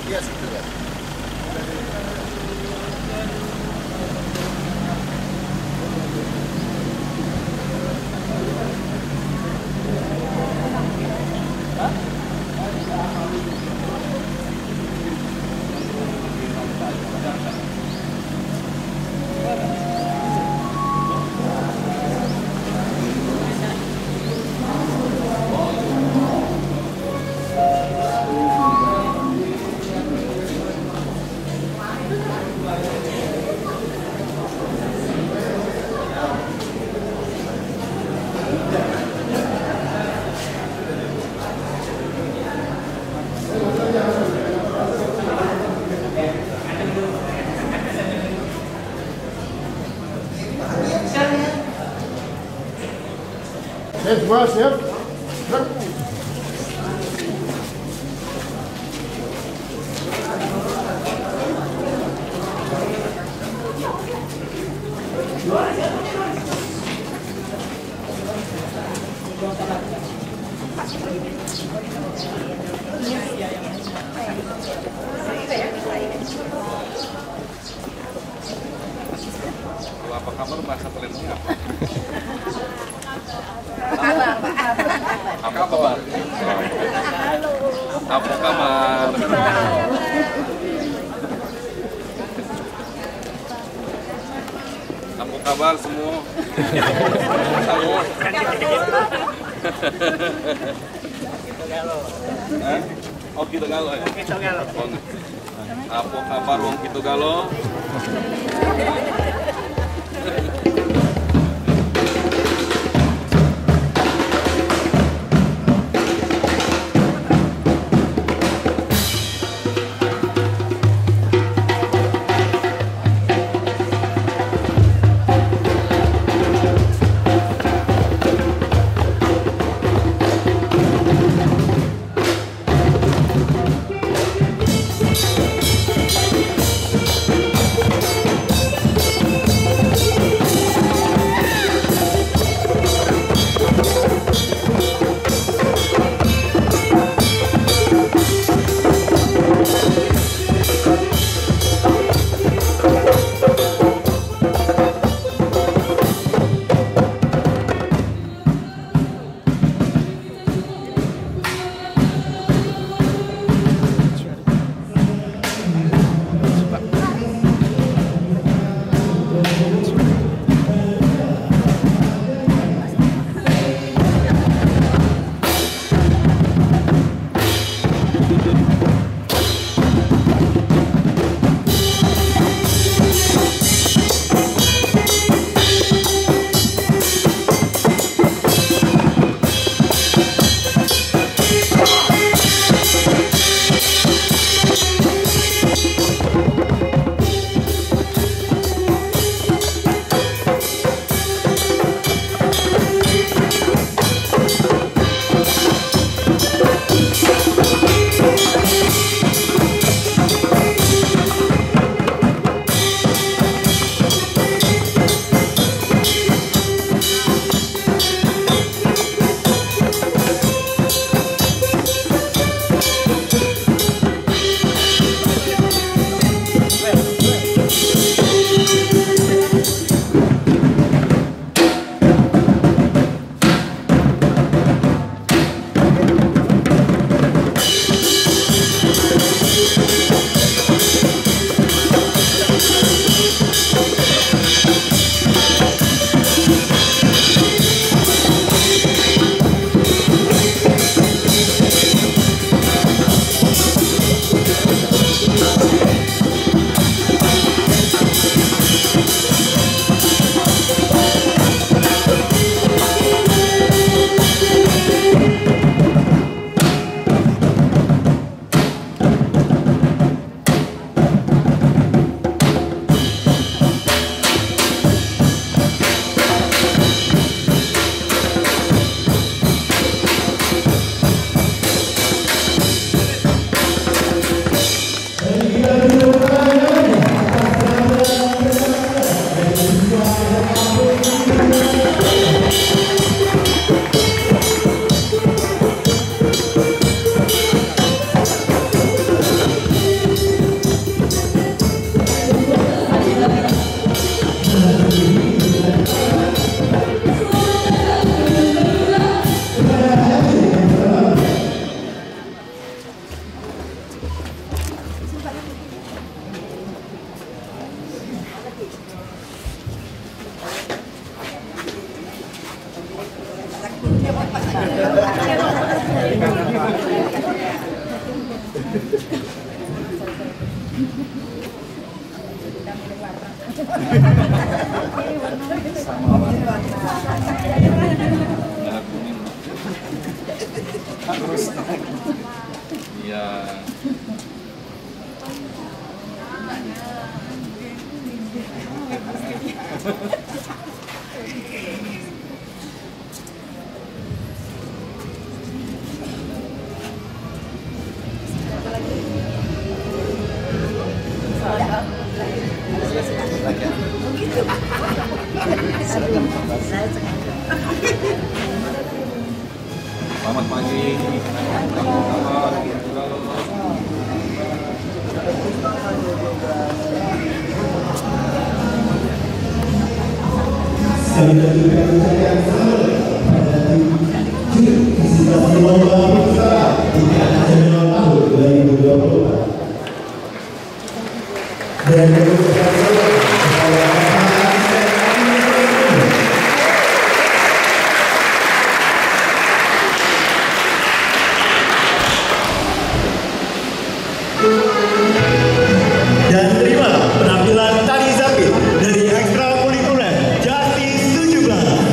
Iya, situ ya. Siap, semua siap. Apa kabar bahasa Palembang apa? Apa kabar? Apa kabar? Apa kabar semua? Semua. Oh kita galo ya? Apa kabar wong kita galo? Merah kuning. Harus. Iya. Selamat pagi. Dan terima penampilan tari Zapit dari ekstrakurikuler Justice 17.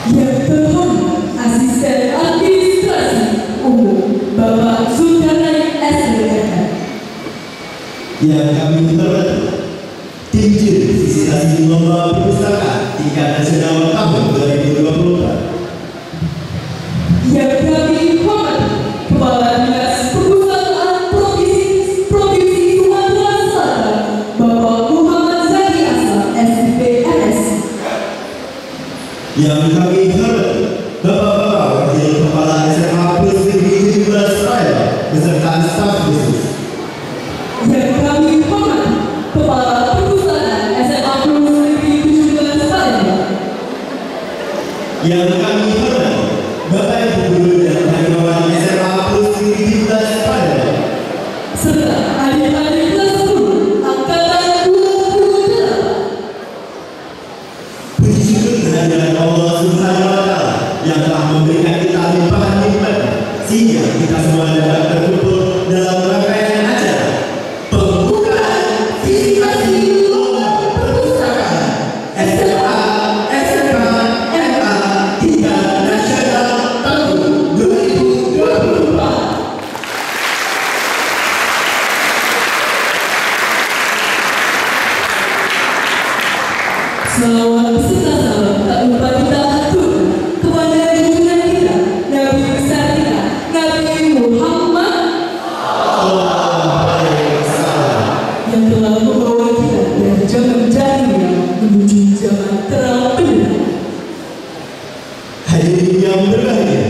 Yang terhormat Asisten Administrasi Umum Bapak Zulkarnain SPM. Yang kami hormati tim juri visitasi lomba perpustakaan tingkat nasional tahun 2024. Yang kami hormati Kepala Dinas Perpustakaan Provinsi Sumatera Selatan Bapak Muhammad Zaki Aslam SPNS. Yang kami hormati Bapak-Bapak Wakil Kepala SMA Plus Negeri 17 Palembang beserta staf khusus. Yang kami hormati Kepala Perpustakaan SMA Plus Negeri 17 Palembang. Yang kami hormati Bapak Ibu Guru dan Karyawan SMA Plus Negeri 17 Palembang. Serta adik-adik kelas 10 Angkatan 28. Puji syukur kehadiran Allah Subhanahu wa Ta'ala yang telah memberikan kita limpahan nikmatnya sehingga kita semua dapat berkumpul dalam rangkaian acara pembukaan visitasi lomba perpustakaan SMA SMK MA tingkat nasional tahun 2024. Selawat beserta salam tak lupa kita aturkan kepada junjungan kita Nabi besar kita Nabi Muhammad yang telah membawa kita dari zaman jahiliyah menuju zaman terang benderang. Hadirin yang berbahagia,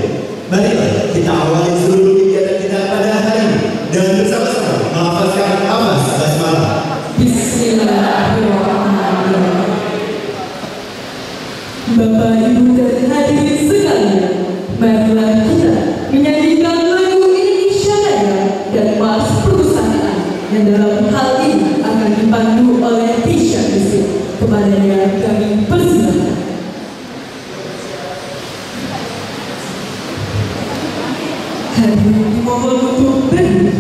marilah kita awali seluruh kegiatan kita pada hari ini dengan bersama-sama melafazkan amas basmalah. Bismillahirrahmanirrahim. Bapak, Ibu, dan hadirin sekalian, marilah kita menyanyikan lagu Indonesia Raya dan Mars Perpustakaan yang dalam hal ini akan dipandu oleh Tisha Yusuf. Kepadanya kami persilakan. Hadirin dimohon untuk berdiri.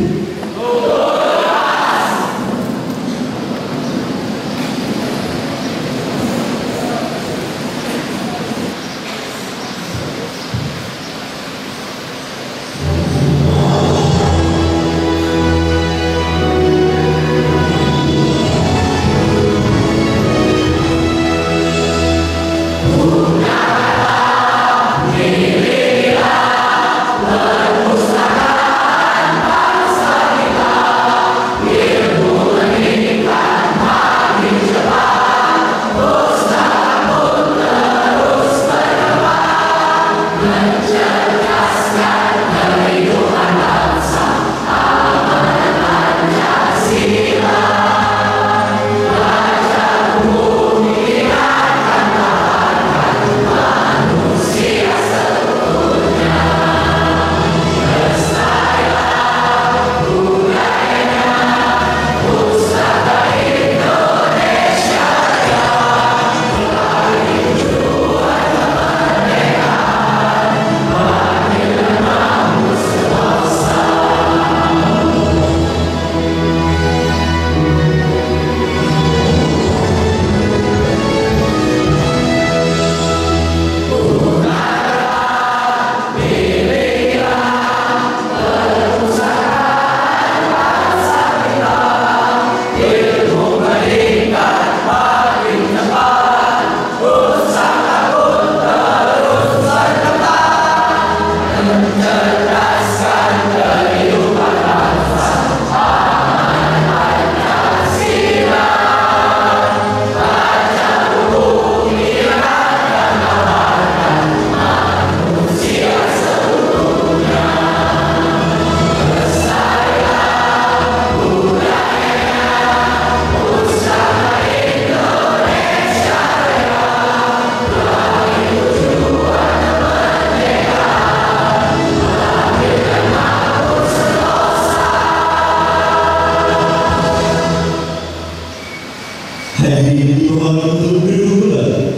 Hadirin dimohon untuk duduk kembali.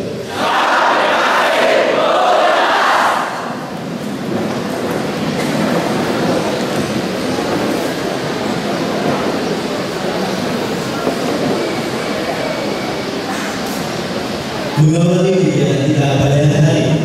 Mengawali kegiatan kita pada hari ini,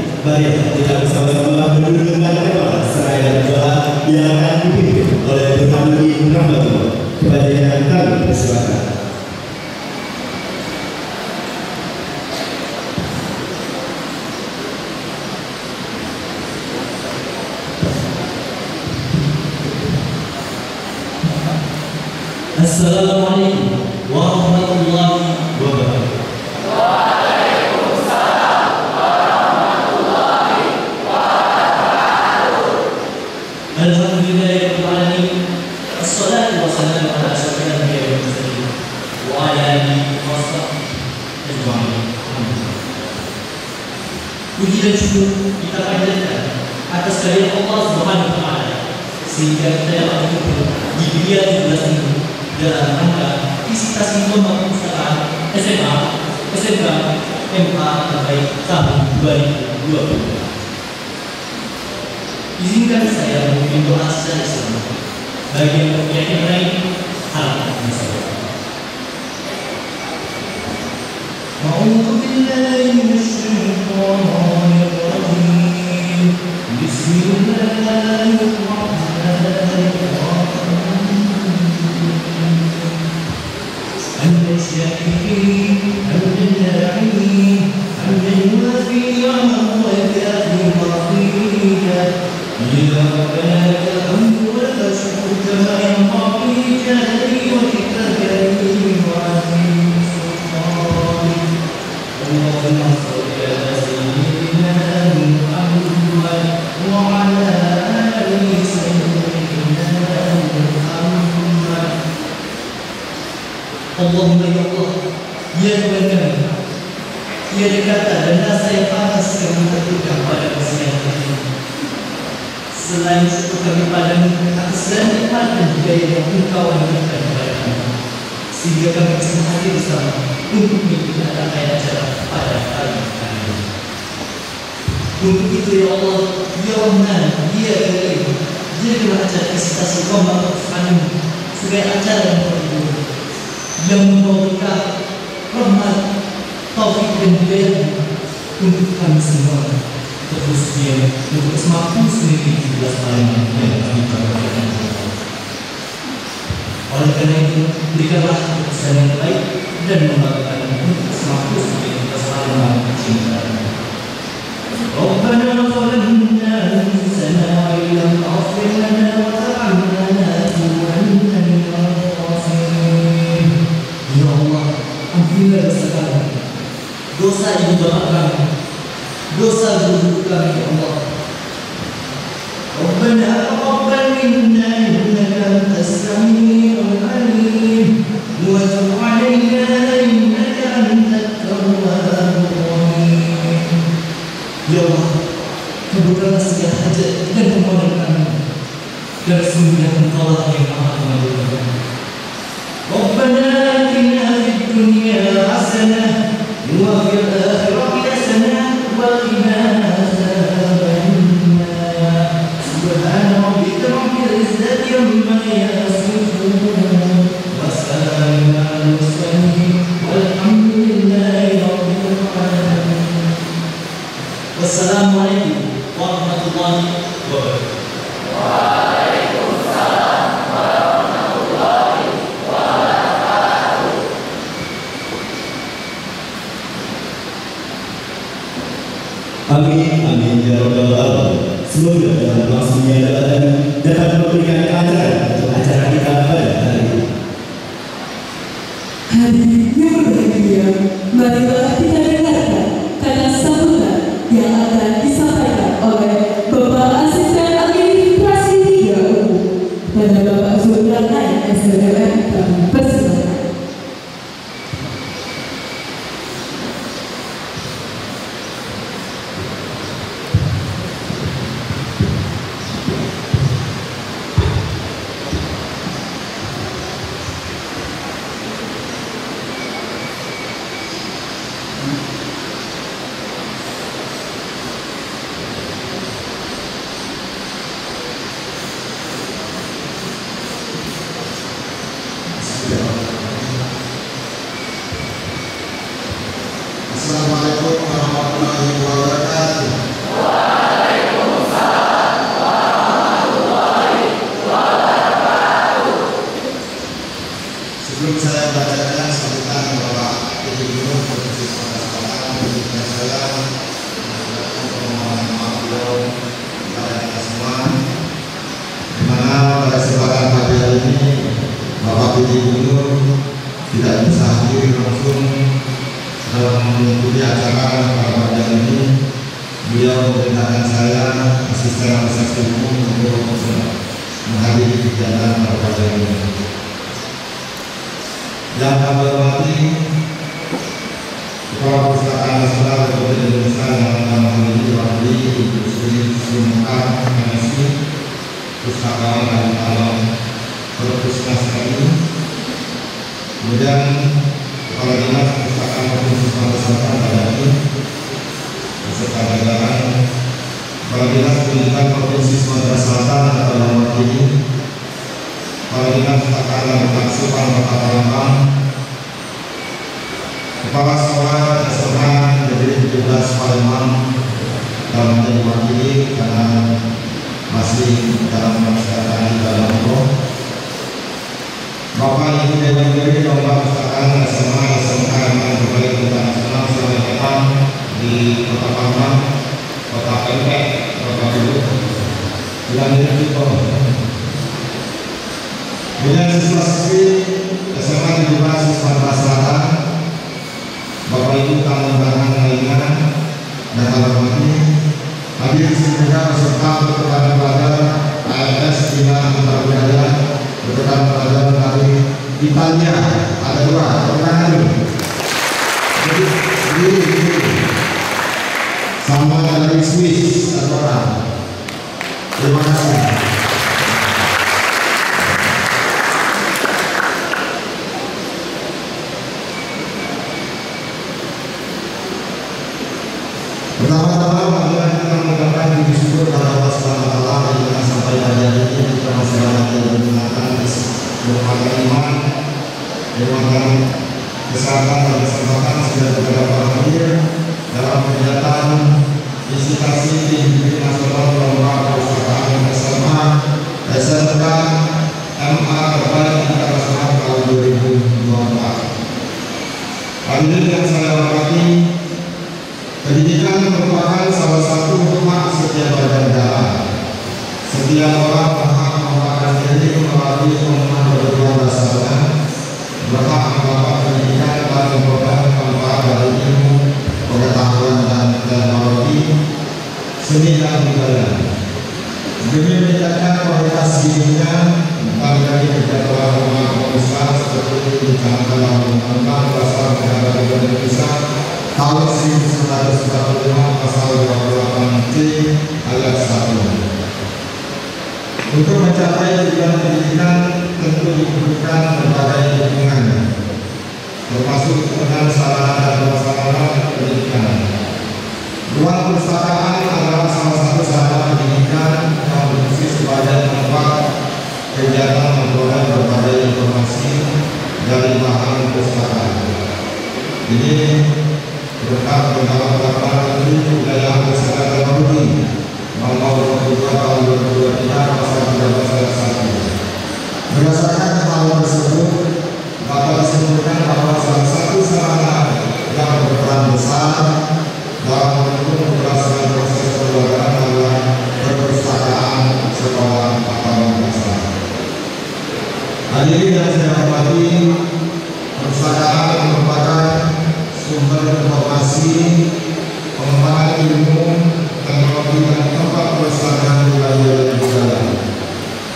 Assalamualaikum warahmatullahi wabarakatuh. Alhamdulillahirabbil alamin. Assalatu wassalamu ala asyrafil anbiya'i wal mursalin wa ala alihi wa sahbihi ajma'in. Puji dan syukur kita panjatkan atas kehadirat Allah Subhanahu wa taala sehingga kita dapat berkumpul di dunia 17 ini dalam rangka visitasi lomba perpustakaan SMA, SMK, MA terbaik tahun 2020. Izinkan saya memimpin doa secara Islam bagi yang berkeyakinan lain harapan bersama. A'udzu billahi minasyaitonir rajim. Bismillahirrahmanirrahim. Hamdan syakirin, hamdan na'imin, hamdan yuwafi ni'amahu wa yukafi maghfirah. Ya Rabbana lakal hamdu wa lakal syukru kama yanbaghi li jalali wajhika al-karim wa 'azimi sultanik. Allahumma shalli ala sayyidina Muhammad wa ala ali sayyidina Muhammad. Allahumma ya Allah, ya Tuhan kami, tiada kata dan rasa yang pantas kami tentukan pada persidangan ini. Selain syukur kami padamu atas segala nikmat dan hidayah yang Engkau anugerahkan kepada kami, sehingga kami bisa hadir bersama untuk mengikuti rangkaian acara pada kali ini. Untuk itu ya Allah, ya Rahman, ya Karim, jadikanlah acara visitasi lomba perpustakaan ini sebagai acara yang terhibur, yang membawa berkah, rahmat, taufik dan hidayah untuk kami semua. Khususnya untuk semakin sendiri 17 Malam yang kami banggakan. Oleh karena itu, berikanlah keputusan yang baik dan membanggakan untuk semakin sendiri 17 Malam cinta. Rabbana zalamna anfusana wa illam taghfir lana wa tarhamna lanakunanna minal khasirin. Ya Allah, ampunilah dosa kami, dosa ibu bapak kami, dosa guru kami ya Allah. Rabbana taqabbal minna innaka antas samiul alim wa tub 'alaina innaka antat tawwabur rahim. Ya Allah, kabulkanlah segala hajat dan permohonan kami, dan sesungguhnya Engkau lah yang Maha mengabulkan. Rabbana atina fid dunya hasanah wa fil akhirati hasanah وقنا عذاب النار سبحان ربك رب العزة عما يصفون وسلام على المرسلين والحمد لله رب العالمين. Wassalamualaikum warahmatullahi wabarakatuh. Waalaikumsalam warahmatullahi wabarakatuh. Amin, amin, ya Rabbal Alamin. Semoga dalam langsungnya jabatan dapat memberikan kelancaran untuk acara kita pada hari ini. Hadirin yang berbahagia, marilah kita dengarkan kata sambutan yang akan disampaikan oleh Bapak Asisten Administrasi 3 UU dan Bapak Zulkarnain SDM. Kami persilakan. tidak bisa hadir langsung dalam mengikuti acara pada ini. Beliau memerintahkan saya, asisten administrasi umum, untuk menghadiri kegiatan pada ini. Yang kami hormati Kepala Perpustakaan Nasional Republik Indonesia yang dalam hal ini diwakili Ibu Sri Sumekar MSI, Pustakawan dan Alam Perpustakaan kami. Kemudian Kepala Dinas Perpustakaan Provinsi Sumatera Selatan Badani beserta jajaran, Kepala Dinas Pendidikan Provinsi Sumatera Selatan atau yang mewakili, Kepala Dinas Perpustakaan dan Pengasuhan Kota Palembang, Kepala Sekolah SMA Negeri 17 Palembang dalam diwakili karena masih dalam perpustakaan dalam roh. Bapak Ibu Dewan Juri Lomba Perpustakaan SMA SMK yang berbagai tingkat nasional selama di Kota Palembang, Kota Pempek, Kota Bulu, dan itu dengan siswa-siswi SMA 17 Sumatera Selatan, Bapak Ibu tamu undangan lainnya dan hormati, hadir semuanya beserta rekan pelajar AMS Bina Antarabudaya, rekan pelajar dari Italia, ada dua rekan ini, sama dari Swiss, ada orang. Terima kasih. Pertama-tama marilah kita mengucapkan puji syukur kepada Allah Subhanahu wa taala yang telah sampai pada hari ini kita masih lagi menggunakan berbagai iman, berbagai kesehatan dan kesempatan sudah beberapa hadir dalam kegiatan visitasi Tinggi Nasional Lomba Perpustakaan SMA SMK MA terbaik internasional tahun 2024. Hadirin yang saya hormati, pendidikan merupakan salah satu hak setiap warga negara. Setiap orang berhak mengembangkan diri melalui penggunaan kedua dasarnya, berhak mendapat pendidikan dan memperoleh manfaat dari ilmu, pengetahuan dan teknologi, seni dan budaya. Demi meningkatkan kualitas dirinya, dari kegiatan rumah besar seperti dicanangkan dalam Undang-Undang Dasar Negara Republik Indonesia tahun 1945 pasal 28C ayat 1. Untuk mencapai tujuan pendidikan tentu dibutuhkan berbagai dukungan, termasuk dengan sarana dan prasarana pendidikan. Ruang perpustakaan adalah salah satu sarana pendidikan yang berfungsi sebagai tempat kegiatan memperoleh berbagai informasi dari bahan perpustakaan. Ini berkat dalam peraturan Menteri Kebudayaan dan Teknologi Nomor 22 Tahun 2023 Pasal 13 ayat 1. Berdasarkan hal tersebut, dapat disimpulkan bahwa salah satu sarana yang berperan besar dalam mendukung keberhasilan proses keluargaan adalah perpustakaan sekolah atau madrasah. Hadirin yang saya hormati, perpustakaan merupakan sumber informasi, pengembangan ilmu, teknologi dan tempat pelestarian budaya budaya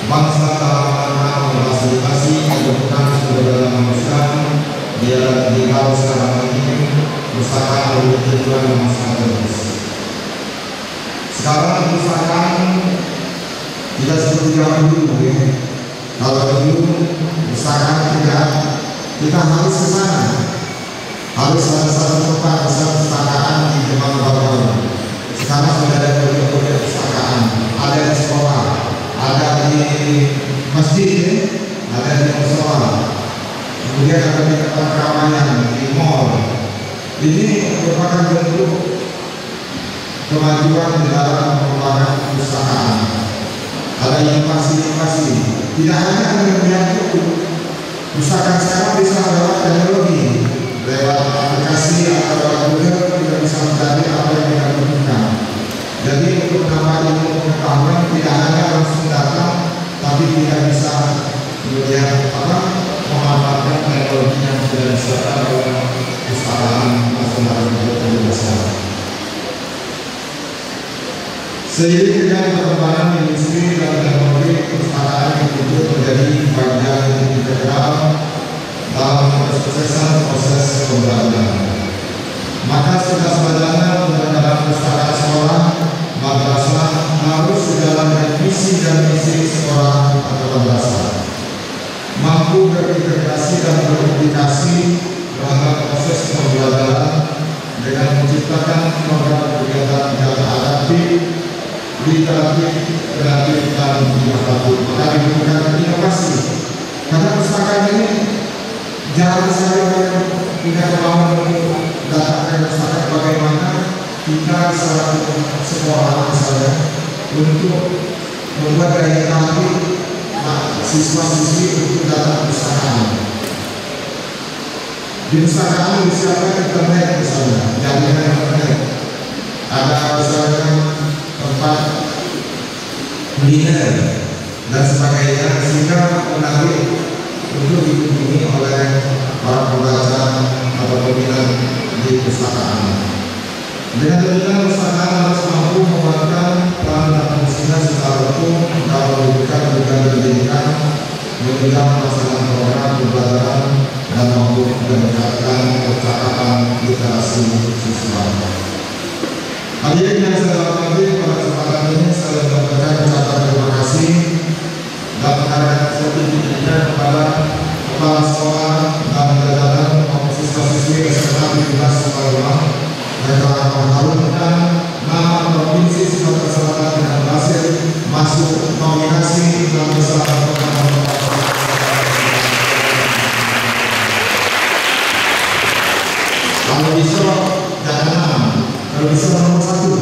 bangsa dalam rangka memfasilitasi kebutuhan sumber daya manusia di era digital sekarang ini. Perpustakaan memiliki tujuan yang strategis. Sekarang perpustakaan tidak seperti dahulu, kalau dulu perpustakaan tidak, kita harus ke sana. Harus ada satu tempat besar perpustakaan di Jepang Barat. Sekarang sudah ada proyek perpustakaan, ada di sekolah, ada di masjid, ada di musola, kemudian ada di tempat keramaian, di mall. Ini merupakan bentuk kemajuan di dalam pengembangan perpustakaan. Ada inovasi-inovasi. Tidak hanya melihat buku, perpustakaan sekarang bisa lewat teknologi. Lewat aplikasi atau lewat Google kita bisa mencari apa yang kita butuhkan. Jadi untuk menambah ilmu pengetahuan tidak hanya langsung datang, tapi kita bisa melihat memanfaatkan teknologi yang sudah Seiring dengan perkembangan industri dan teknologi, perpustakaan yang itu menjadi bagian integral dalam kesuksesan proses pembelajaran. Maka sudah sebenarnya penyelenggaraan perpustakaan sekolah madrasah harus sejalan dengan visi dan misi sekolah atau madrasah, mampu berintegrasi dan berkomunikasi terhadap proses pembelajaran dengan menciptakan program kegiatan yang adaptif, literatif, kreatif, dan inovatif. Maka dibutuhkan inovasi. Karena perpustakaan ini jarang sekali orang punya kemauan untuk datang ke perpustakaan. Bagaimana kita selaku sekolah misalnya untuk membuat daya tarik siswa-siswi untuk datang ke perpustakaan. Di perpustakaan disiapkan internet misalnya, jaringan internet. Ada misalnya tempat kuliner dan sebagainya, sehingga menarik untuk dikunjungi oleh para pembaca atau peminat di perpustakaan. Dengan demikian, perpustakaan harus mampu memerankan peran dan fungsinya secara utuh dalam mewujudkan tujuan pendidikan, menunjang pelaksanaan program pembelajaran, dan mampu meningkatkan percakapan literasi siswa. Hadirin yang saya hormati, pada kesempatan ini saya menyampaikan ucapan terima kasih dan menghargai sertifikatnya kepada kepala sekolah dan jajaran maupun siswa-siswi SMA 17 Sukarman yang telah mengharumkan nama Provinsi Sumatera Selatan dengan berhasil masuk nominasi dalam salah program. Kalau bisa jangan, kalau bisa nomor 1.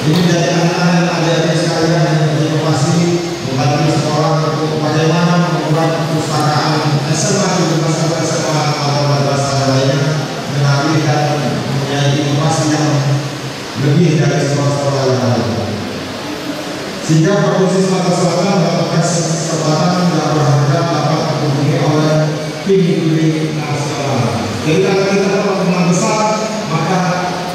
Ini dari anak-anak adik-adik sekalian yang berinovasi membantu sekolah untuk bagaimana membuat perpustakaan SMA 17 sampai SMA atau madrasah lainnya menarik dan mempunyai inovasi yang lebih dari sekolah-sekolah yang lain. Sehingga Provinsi Sumatera Selatan mendapatkan kesempatan yang berharga dapat dikunjungi oleh tim juri nasional. Jadi kalau kita dapat teman besar, maka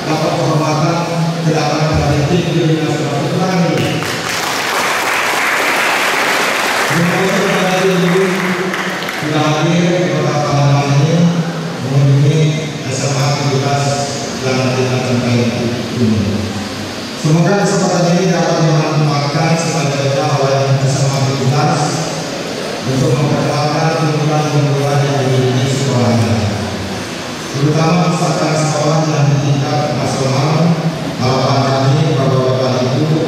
dapat kehormatan kedatangan dari tim juri nasional. Terima kasih kepada tim juri sudah hadir pada malam ini mengunjungi SMA 17 yang kita sampai ini. Semoga kesempatan ini dapat dimanfaatkan sebaik-baiknya oleh SMA 17 untuk memperkenalkan unggulan-unggulan yang dimiliki sekolahnya, terutama perpustakaan sekolah yang di tingkat nasional. Harapan kami Bapak-Bapak Ibu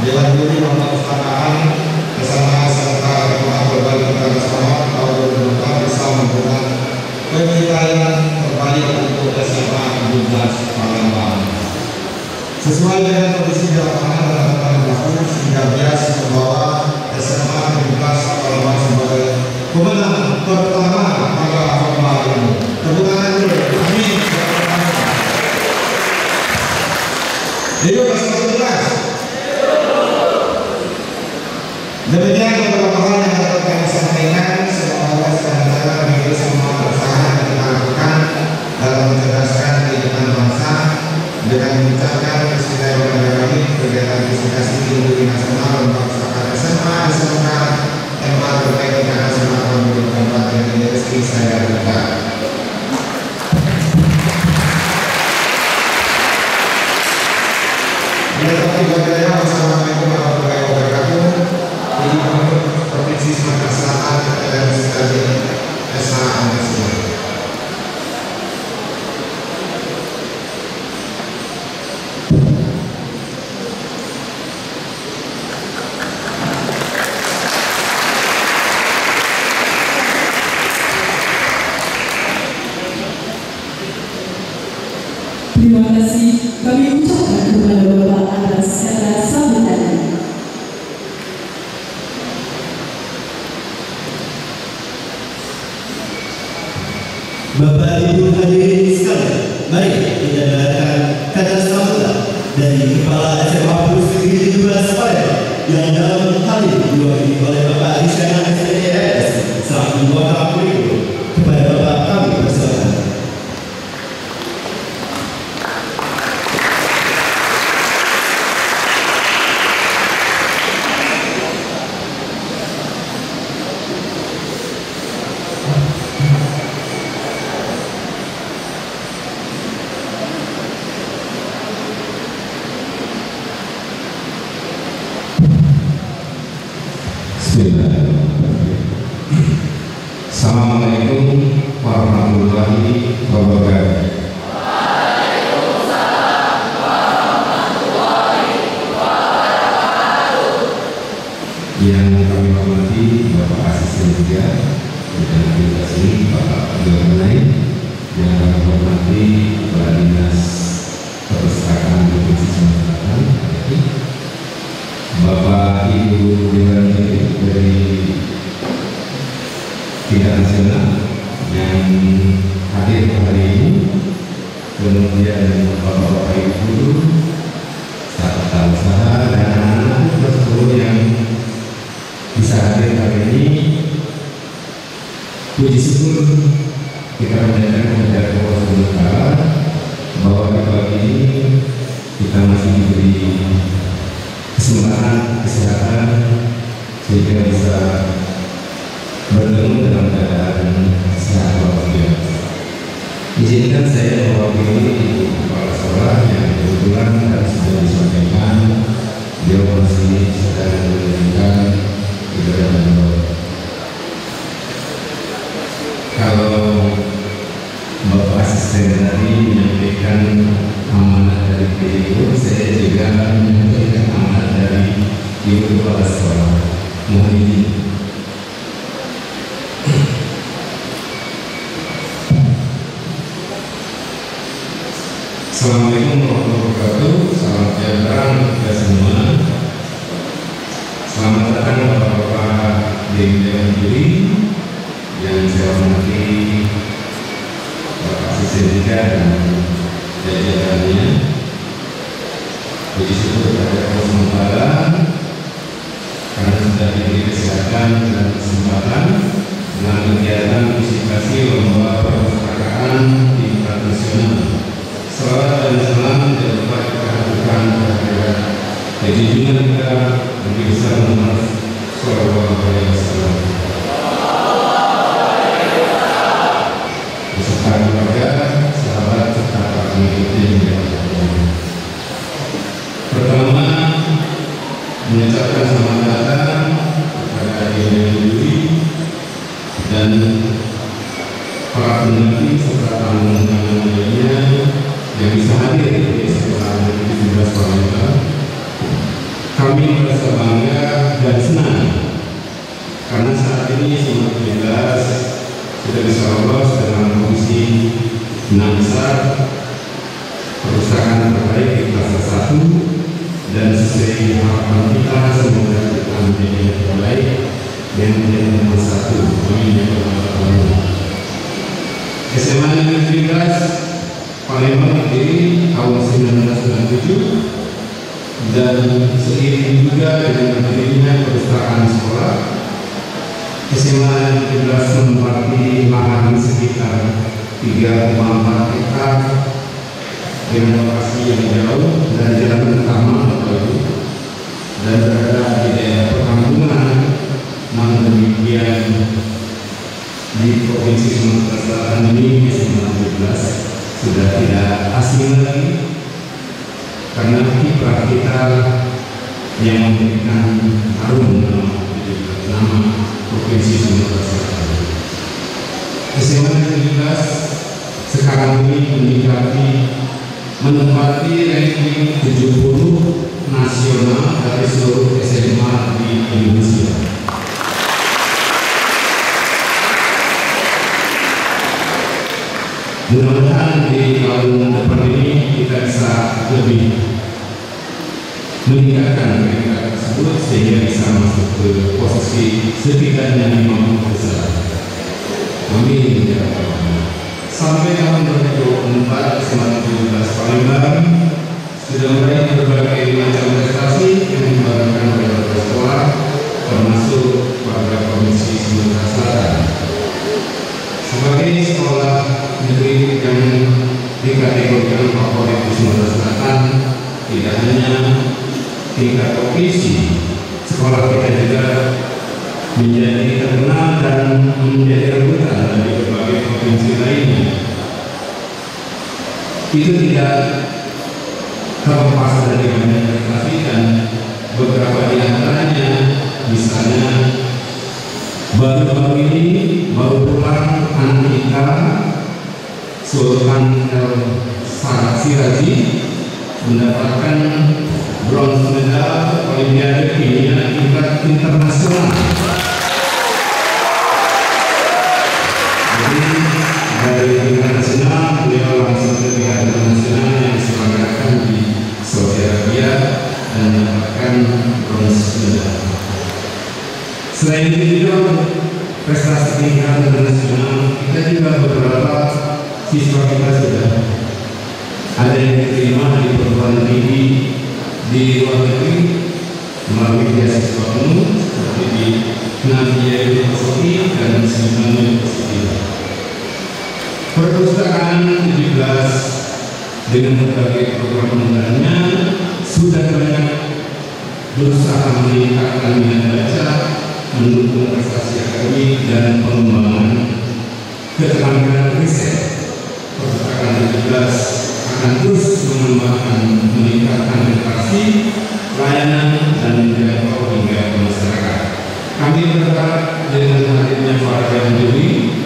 Dewan Juri Perpustakaan bersama SMK Global Internasional tahun 2024 bisa memberikan penilaian terbaik untuk SMA 17 Palembang sesuai dengan kondisi di lapangan dan tatanan baku, sehingga bias membawa SMA 17 Palembang sebagai pemenang pertama pada lomba ini. Tepuk tangan dulu. Amin. Hidup SMA 17. Demikian beberapa hal yang dapat kami sampaikan. Semoga secara mengikuti semua usaha yang kita lakukan dalam mencerdaskan kehidupan bangsa dengan mengucapkan bismillahirrahmanirrahim. Kegiatan presentasi tinggi nasional untuk perpustakaan SMA SMK MA terkait dengan SMA tahun 2024 yang ini resmi saya buka. Wassalamualaikum warahmatullahi wabarakatuh. Di Provinsi Sumatera Selatan dan sekalian SMA Angkasa. Terima kasih kami ucapkan kepada Bapak atas kata sambutannya. Bapak Ibu hadirin sekalian, mari kita dengarkan kata sambutan dari Kepala SMA Plus Negeri 17 Palembang yang dalam hal ini diwakili oleh Bapak Isyana SDRS selaku Wakil Kurikulum. Kepada Bapak kami persilakan. Assalamualaikum warahmatullahi wabarakatuh. Yang kami hormati Bapak Asisten juga dan aplikasi Bapak Gubernur, yang kami hormati Kepala Dinas Perpustakaan Provinsi Sumatera Selatan, Bapak Ibu Dewan dari tingkat nasional yang hadir hari ini, kemudian Bapak-Bapak Ibu guru, tata usaha dan anak-anak seluruh yang bisa hadir hari ini. Puji syukur kita menjadikan kepada Allah Subhanahu wa Ta'ala bahwa di pagi ini kita masih diberi kesempatan, kesehatan sehingga bisa bertemu dalam keadaan sehat walafiat. Izinkan saya mewakili Ibu Kepala Sekolah yang kebetulan tadi sudah disampaikan, beliau masih sedang menjalankan ibadah umroh. Kalau Bapak Asisten tadi menyampaikan amanah dari PDIU, saya juga menyampaikan amanah dari Ibu Kepala Sekolah. Mohon izin. Assalamualaikum warahmatullahi wabarakatuh. Salam sejahtera untuk kita semua. Selamat datang Bapak-Bapak Dewan Juri yang saya hormati, Bapak Asisten juga dan jajarannya. Puji syukur kepada Allah SWT karena sudah diberi kesehatan dan kesempatan dengan kegiatan partisipasi lomba perpustakaan tingkat nasional. Salawat dan salam tidak lupa kita haturkan kehadiran junjungan kita Nabi besar Muhammad Sallallahu Alaihi Wasallam beserta keluarga, sahabat serta para pengikutnya yang dimuliakan. Pertama, mengucapkan selamat datang kepada Dewan Juri dan para pendamping serta tamu-tamu lainnya yang bisa hadir di sekolah 17 Palembang. Kami merasa bangga dan senang karena saat ini Sumatera 17 sudah bisa lolos dalam komisi 6 besar perpustakaan terbaik di kelas 1, dan sesuai harapan kita semoga kita menjadi yang terbaik dan menjadi nomor 1. Amin ya rabbal alamin. SMA Negeri 17 Palembang berdiri tahun 1997 dan seiring juga dengan berdirinya perpustakaan sekolah, SMA Negeri 17 menempati lahan sekitar 3,4 hektar dengan lokasi yang jauh dan jalan utama dan berada di daerah perkampungan. Namun demikian di Provinsi Sumatera Selatan ini SMA 17 sudah tidak asing lagi karena kiprah kita yang memberikan harum nama Provinsi Sumatera Selatan. SMA 17 sekarang ini menempati ranking 70 nasional dari seluruh SMA di Indonesia. Mudah-mudahan di tahun depan ini kita bisa lebih meningkatkan peringkat tersebut sehingga bisa masuk ke posisi setidaknya 50 besar. Amin ya rabbal alamin. Sampai tahun 2024 SMA 17 Palembang sudah meraih berbagai macam prestasi yang dibanggakan oleh sekolah termasuk pada Provinsi Sumatera Selatan. Sebagai sekolah negeri yang dikategorikan favorit di Sumatera Selatan, tidak hanya tingkat provinsi, sekolah kita juga menjadi terkenal dan menjadi rebutan dari berbagai provinsi lainnya. Itu tidak terlepas dari banyak prestasi dan beberapa di antaranya misalnya Baru-baru ini baru pulang anak kita Sultan El Siraji mendapatkan bronze medal Olimpiade Kimia tingkat internasional. Jadi dari tingkat nasional beliau langsung ke tingkat internasional yang diselenggarakan di Saudi Arabia dan mendapatkan bronze medal. Selain itu juga prestasi tingkat internasional, kita juga beberapa siswa kita sudah ada yang diterima di perguruan tinggi di luar negeri melalui beasiswa penuh seperti di Namibia University dan Singapura University. Perpustakaan 17 dengan berbagai program unggulannya sudah banyak berusaha meningkatkan minat baca, mendukung prestasi akademik dan pengembangan keterampilan riset. Perpustakaan 17 akan terus mengembangkan, meningkatkan literasi, pelayanan, dan menjangkau hingga ke masyarakat. Kami berharap dengan hadirnya para juri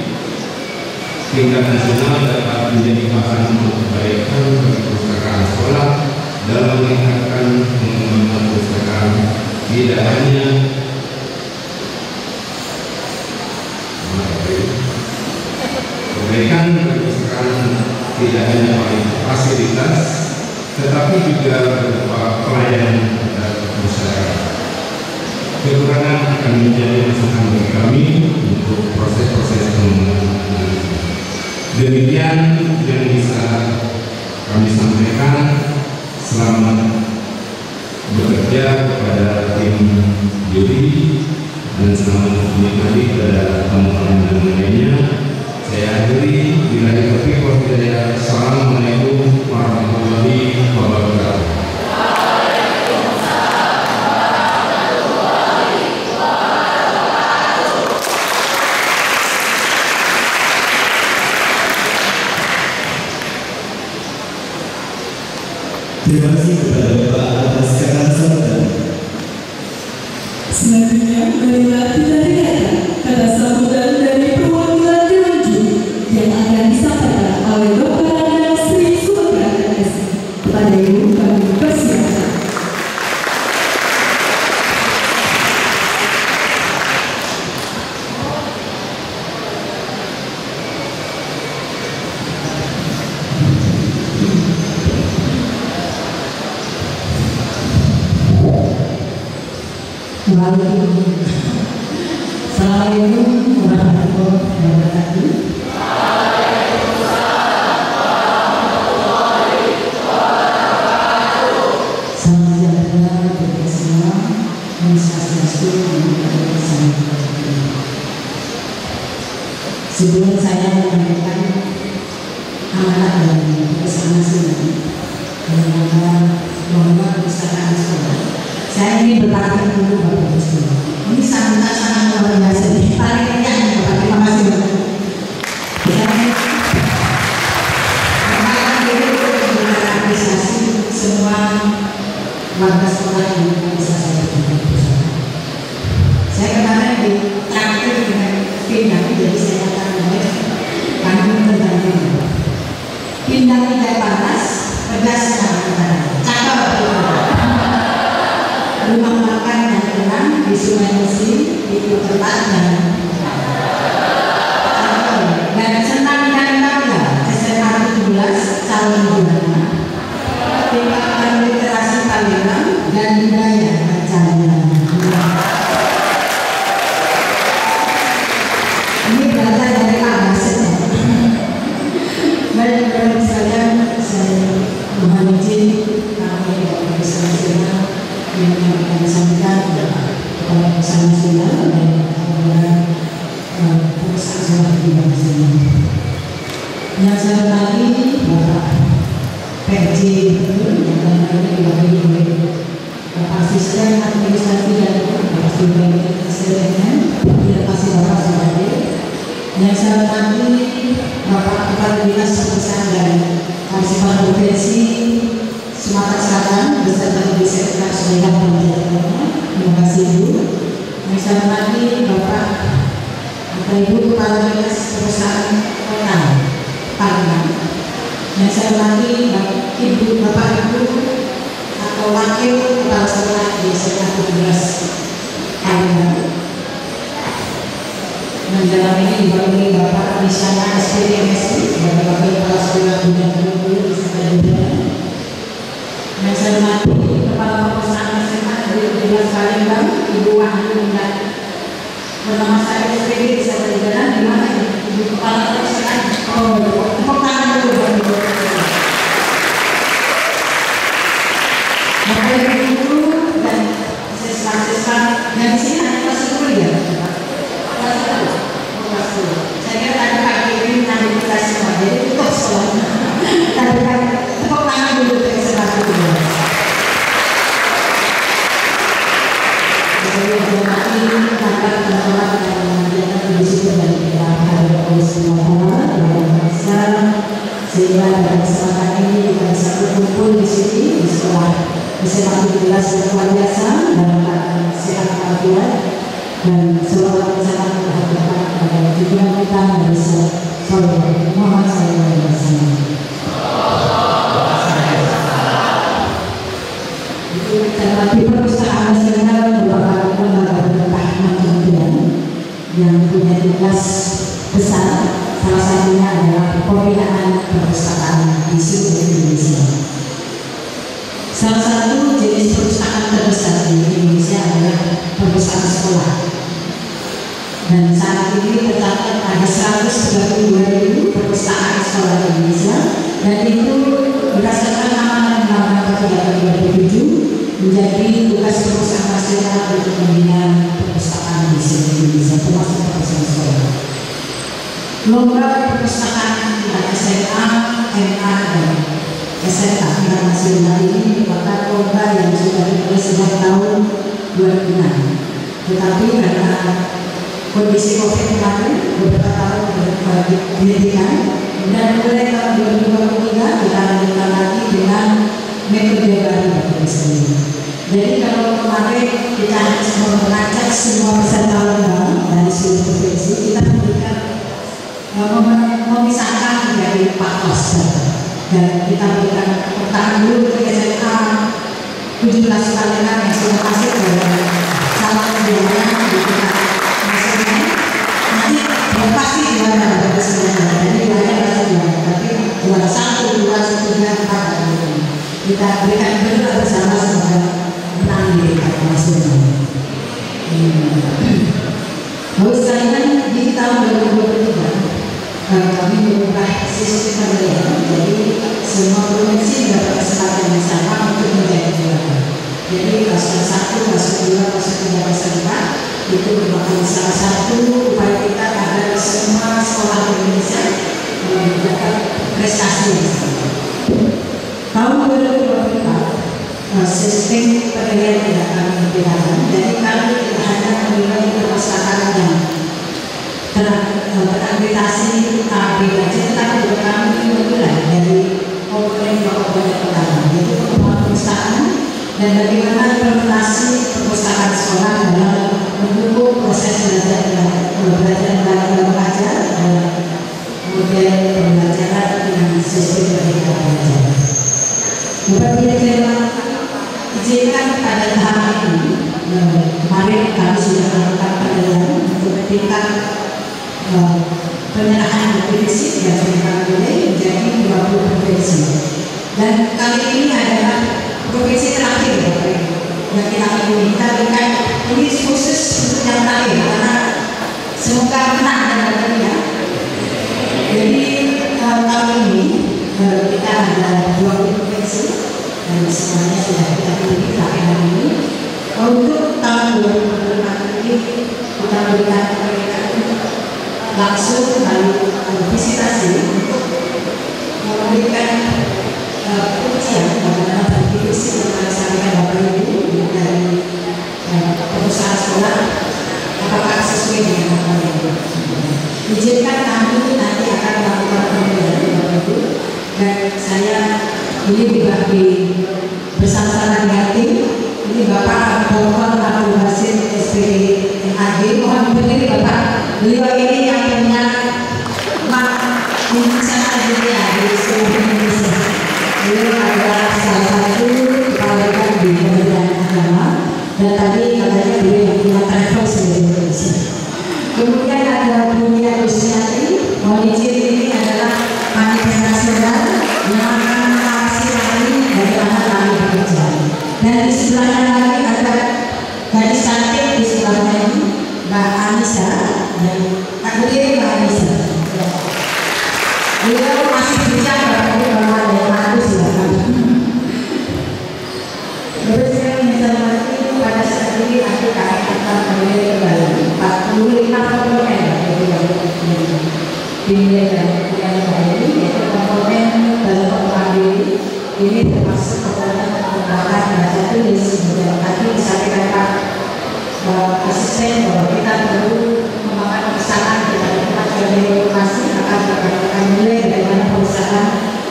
tingkat nasional dapat menjadi bahan untuk kebaikan bagi perpustakaan sekolah dalam meningkatkan pengembangan perpustakaan tidak hanya kebaikan perpustakaan tidak hanya fasilitas tetapi juga berupa pelayanan terhadap masyarakat. Kekurangan akan menjadi masukan bagi kami untuk proses-proses pengembangan. Demikian yang bisa kami sampaikan. Selamat bekerja kepada tim juri dan selamat menikmati pada tamu-tamu yang lainnya. Saya akhiri bila taufiq wal hidayah. Assalamualaikum warahmatullahi wabarakatuh. Terima kasih kepada Bapak atas kata sambutan. Selanjutnya, marilah kita dengarkan kata sambutan dari perwakilan Dewan Juri yang akan disampaikan oleh Dr. Anda Sri Subrata S. Pada Ibu kami persilakan. Assalamualaikum warahmatullahi wabarakatuh. Salam sejahtera bagi kita semua. Om Swastiastu. Sebelum saya menyampaikan amanat dan pesan nasional dalam lomba perpustakaan sekolah, saya ingin bertanya dulu Bapak Ibu. Ini sangat luar biasa. Paling banyak Bapak. Terima kasih Bapak. Saya apresiasi semua warga sekolah yang bisa saya berikan. Saya kemarin di traktir dengan pindang, jadi saya akan mulai kandung tergantung. Pindang tidak panas, pedas sangat cakep. Rumah makan yang tenang di Sungai Musi itu tempatnya. Dan senang dan bangga SMA 17 calon juara. Tingkatan literasi Palembang dan budaya bacanya. Ini berasal dari Abasen. Baik-baik sekalian, saya mohon izin kami dari Pesan Nasional yang akan disampaikan kepada Pesan Nasional dan kepada perusahaan sekolah di Bangsa. Yang saya hormati Bapak PJ yang kami diwakili oleh Bapak Asisten Administrasi dan Bapak Studi Kesehatan, terima kasih Bapak Sudade. Yang saya hormati Bapak Kepala Dinas Perusahaan dan Kearsipan Provinsi Sumatera Selatan beserta Ibu Sekretaris Daerah Pemerintahan. Terima kasih Ibu. Yang saya hormati Bapak wakil kepala sekolah di SMA 17 Palembang. Dan dalam ini dibantu Bapak Misyana SPDMSI sebagai wakil kepala sekolah Bunda Guru di Sekolah. Yang saya hormati Kepala Perpustakaan SMA dari 17 Palembang, Ibu Wahyu Indati. Bernama saya SPD di Sekolah di mana Ibu Kepala Perpustakaan. Oh, tepuk tangan dulu. Bapak Ibu dan siswa-siswa yang di sini ada kelas 10 ya, Pak? Kelas 10. Saya kira tadi pagi ini nanti kita semua, jadi tutup sekolahnya. Tapi kan tepuk tangan dulu dari SMA 17. Jadi hormati tanpa teman-teman yang mengajarkan di situ dan kita harus oleh semua orang yang bisa sehingga pada kesempatan ini kita bisa berkumpul di sini di sekolah SMA 17 yang luar biasa dan sehat walafiat dan semoga sangat berharap pada tujuan kita bisa soleh. Muhammad sallallahu alaihi wasallam. Di Perpustakaan Nasional merupakan lembaga berkepentingan kementerian yang punya tugas besar. Salah satunya adalah pembinaan perpustakaan di seluruh Indonesia. Salah satu jenis perpustakaan terbesar di Indonesia adalah perpustakaan sekolah. Dan saat ini tercatat ada 132.000 perpustakaan sekolah di Indonesia, dan itu berdasarkan amanat Undang-Undang 2007 menjadi tugas perpustakaan nasional untuk membina perpustakaan di seluruh Indonesia, termasuk perpustakaan sekolah. Lomba perpustakaan tingkat SMA, MA, dan SMA tingkat nasional ini merupakan lomba yang sudah dimulai sejak tahun 2006. Tetapi karena kondisi COVID kemarin beberapa tahun dihentikan, dan mulai tahun 2023 kita lanjutkan lagi dengan metode baru misalnya. Jadi kalau kemarin kita semua mengajak semua peserta lomba dari seluruh provinsi, kita memberikan memisahkan dari 4 klaster. Dan kita berikan pertanyaan dulu ke SMA 17 Palembang yang sudah masuk dalam salah keduanya di tingkat nasional. Nanti yang pasti juara dari semuanya, jadi juara pasti juara, tapi juara 1, 2, 3, 4 kita berikan berdoa bersama semoga menang di tingkat nasional. Lalu sekalian di tahun 2023 kami mengubah sistem penilaian, jadi semua provinsi mendapat kesempatan yang sama untuk menjadi juara. Jadi kelas 1, kelas 2, kelas 3, kelas 4 itu merupakan salah satu upaya kita agar semua sekolah di Indonesia mendapat prestasi yang sama. Tahun 2024 sistem penilaian tidak kami bedakan, jadi kami tidak hanya menilai perpustakaan yang terakreditasi ABCD, tetapi juga kami menilai dari komponen pertama, yaitu pengembangan perpustakaan dan bagaimana implementasi perpustakaan sekolah dalam mendukung proses belajar dan mengajar dalam model pembelajaran dengan sistem merdeka belajar. Bapak Direktur, izinkan pada tahap ini kemarin kami sudah melakukan penilaian untuk tingkat penyerahan provinsi yang sudah kami menjadi 20 provinsi, dan kali ini adalah provinsi terakhir yang kita pilih. Kita berikan ini khusus untuk yang terakhir karena semoga menang dan berjaya. Jadi tahun ini kita ada 20 provinsi dan semuanya sudah kita pilih terakhir hari ini. Untuk tahun 2024 ini kita berikan langsung lalu visitasi untuk memberikan ujian bagaimana berdiskusi dengan sampaikan Bapak Ibu dari perusahaan sekolah, apakah sesuai dengan Bapak Ibu. Izinkan kami nanti akan melakukan penilaian Bapak Ibu, dan saya ini dibagi bersama-sama dengan tim. Ini Bapak Dr. Abdul Basit SPD MAG, mohon berdiri Bapak. Beliau ini yang punya sangat dunia di seluruh Indonesia. Beliau adalah salah satu kepala di ini termasuk pengembangan bahasa tulis. Kemudian tadi disampaikan Pak Asisten bahwa kita perlu mengembangkan perusahaan kita sebagai informasi akan mulai dari mana perusahaan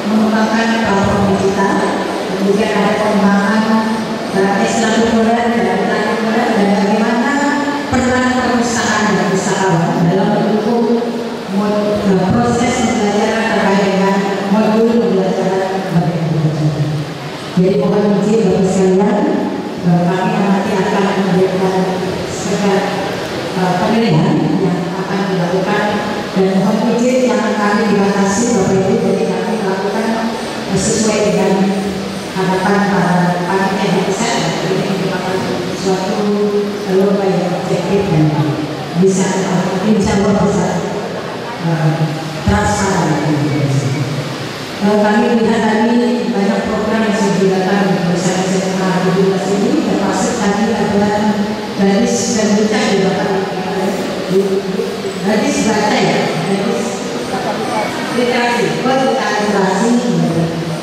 mengembangkan platform digital. Kemudian ada pengembangan ekstrakurikuler dan bagaimana peran perusahaan dan usahawan dalam mendukung proses pembelajaran terkait dengan modul pembelajaran berkelanjutan. Jadi mohon izin Bapak sekalian, kami nanti akan memberikan segala penilaian yang akan dilakukan, dan mohon izin yang kami dibatasi Bapak Ibu, jadi kami melakukan sesuai dengan harapan para panitia yang besar. Ini merupakan suatu lomba yang objektif dan bisa insya Allah bisa transparan. Kami lihat tadi banyak program yang sudah dilakukan bersama SMA 17 ini, termasuk tadi ada gadis dan bocah di Bapak gadis baca ya, gadis literasi.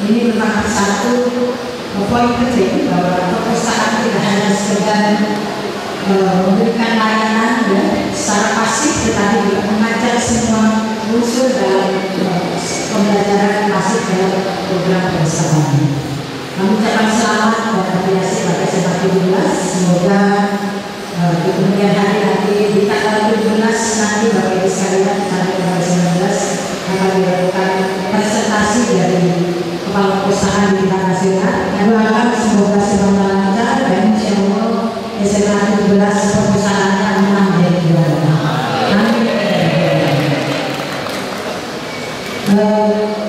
Ini merupakan satu poin penting bahwa perusahaan tidak hanya sekedar memberikan layanan ya, secara pasif, tetapi juga mengajar semua unsur dalam pembelajaran masuk dalam program perusahaan. Kami ucapkan selamat dan apresiasi pada SMA 17. Semoga di kemudian hari nanti di tanggal 17 nanti Bapak Ibu sekalian sampai tanggal 19 akan dilakukan presentasi dari kepala perusahaan di tingkat nasional. Kami doakan semoga semuanya lancar dan insya Allah SMA 17 perusahaannya menang dari juara. Amin.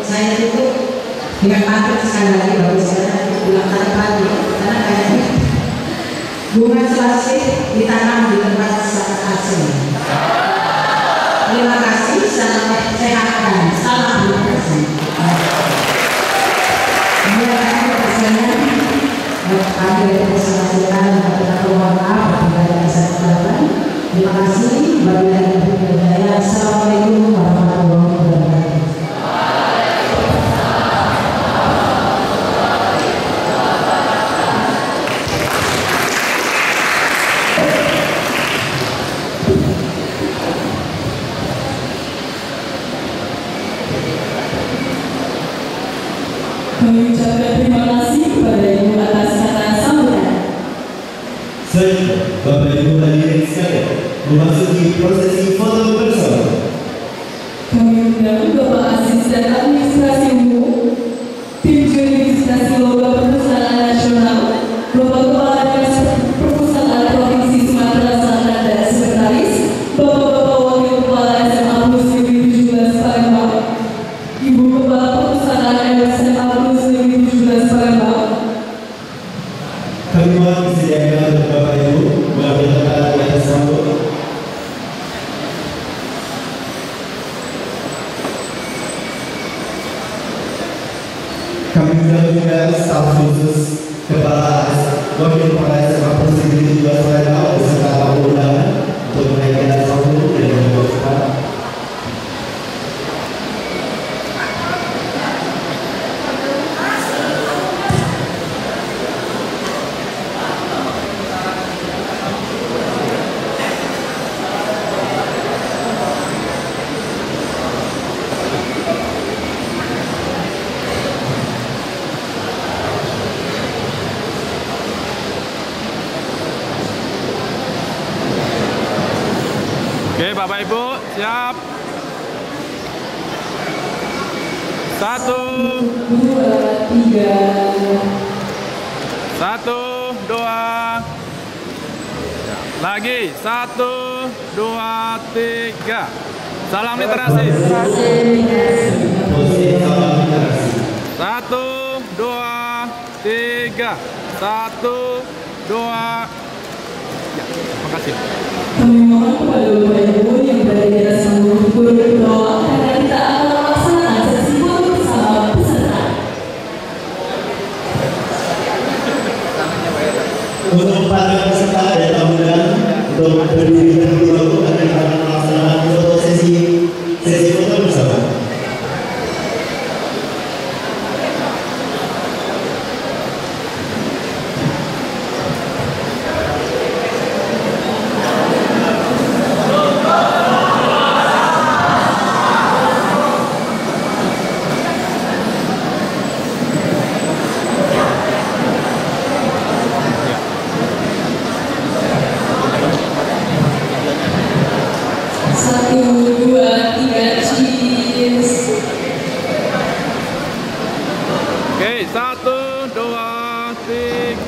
Saya tutup dengan pantun sekali lagi Bapak sekalian pulang tadi pagi, karena kayaknya bunga selasih ditanam di tempat sangat asing. Terima kasih, sampai sehat dan salam demokrasi. Kami dari Perusahaan Nasional mengaturkan mohon maaf apabila ada kesalahan. Terima kasih. Wabillahi taufiq wal hidayah. Assalamualaikum warahmatullahi wabarakatuh. Kami ucapkan terima kasih kepada Ibu atas kata sambutan. Selanjutnya, Bapak Ibu hadirin sekalian, memasuki prosesi foto bersama. Kami undang Bapak Asisten Administrasi Umum, Tim Juri Visitasi Lomba Perusahaan Nasional, Bapak Kepala Dinas Perpustakaan Provinsi Sumatera Selatan dan Sekretaris, Bapak-Bapak Wakil Kepala SMA Plus Negeri 17 Palembang, Ibu Kepala Perpustakaan SMA Plus Negeri 17 Palembang. Kami mohon disediakan untuk Bapak Ibu mengambil tempat di atas panggung. Kami undang juga staf khusus Wakil Kepala SMA Plus Negeri 17 Palembang beserta tamu undangan untuk menaikkan panggung dan mempercepat. Oke, Bapak Ibu, siap. 1, 2, 3. 1, 2. Lagi. 1, 2, 3. Salam literasi. 1, 2, 3. 1, 2. Ya, terima kasih. Kami mohon kepada Bapak Ibu yang berada di atas panggung turun ke bawah karena kita akan melaksanakan sesi foto bersama peserta. Untuk para peserta dan tamu undangan untuk berdiri terlebih dahulu akan kami melaksanakan foto sesi foto bersama.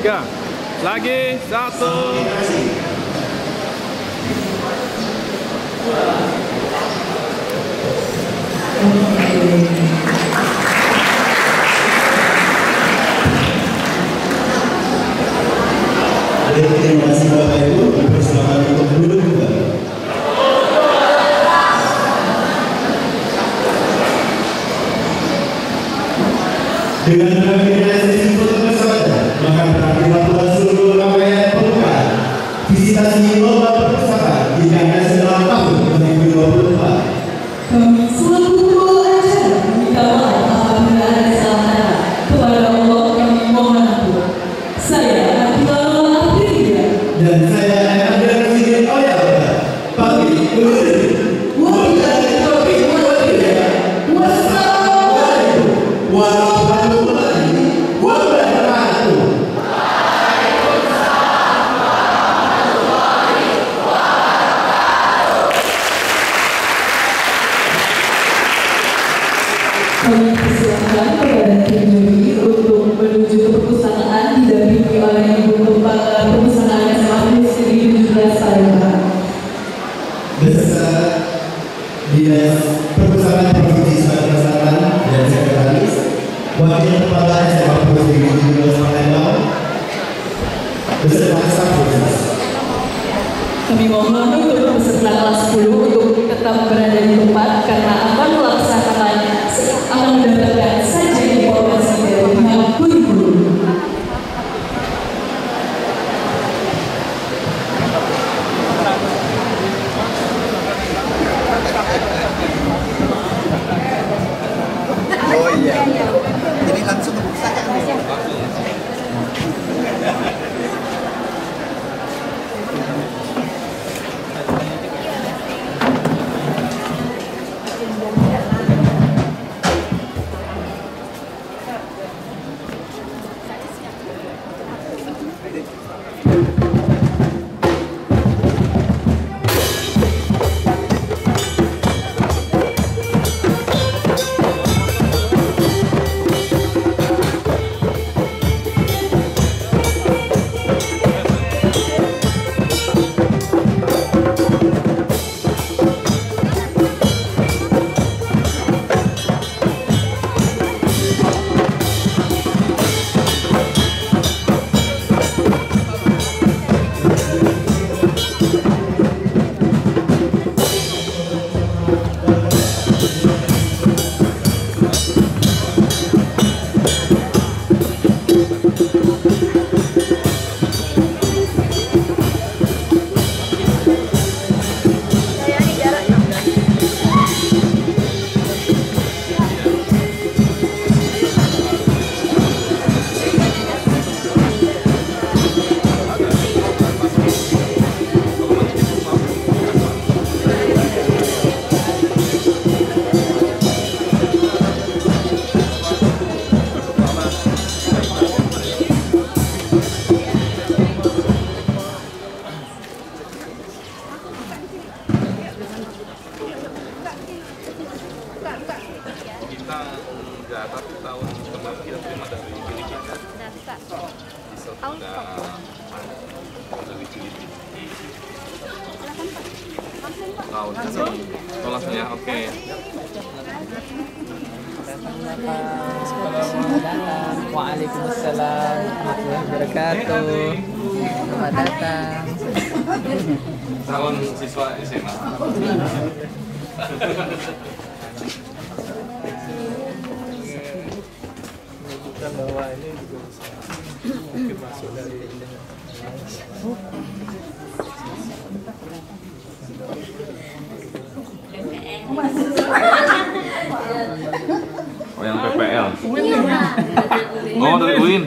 3. Lagi 1. Terima kasih Bapak Ibu, dipersilakan untuk duduk kembali. Dengan berakhirnya sesi foto bersama, maka berakhirlah pula seluruh rangkaian pembukaan visitasi lomba perpustakaan di Nasional tahun 2024. Kami selaku pembawa acara meminta maaf apabila ada salah kata. Kepada Allah kami mohon ampun. Saya Abdullah Afridia Dan saya Adrian Sigit Oyabada. Pagi undur. Wabillahi taufiq wal hidayah. Wassalamualaikum warahmatullahi wabarakatuh. Kami persilahkan kepada tim juri untuk menuju ke perpustakaan didampingi oleh Ibu Kepala Perpustakaan SMA Negeri 17 Palembang. Beserta Dinas Perpustakaan Provinsi Sumatera Selatan dan Sekretaris, Wakil Kepala SMA Negeri 17 Palembang, beserta staf khusus. Kami mohon untuk peserta kelas 10 untuk tetap berada di tempat karena akan mendapatkan saja informasi dari pihak kurikulum. Oh iya, jadi langsung ke pustaka. Langsung ya, oke. Waalaikumsalam warahmatullahi wabarakatuh. Selamat datang. Calon siswa SMA. Menunjukkan bahwa ini juga bisa mungkin masuk dari Oh, yang PPL. Oh, dari UIN.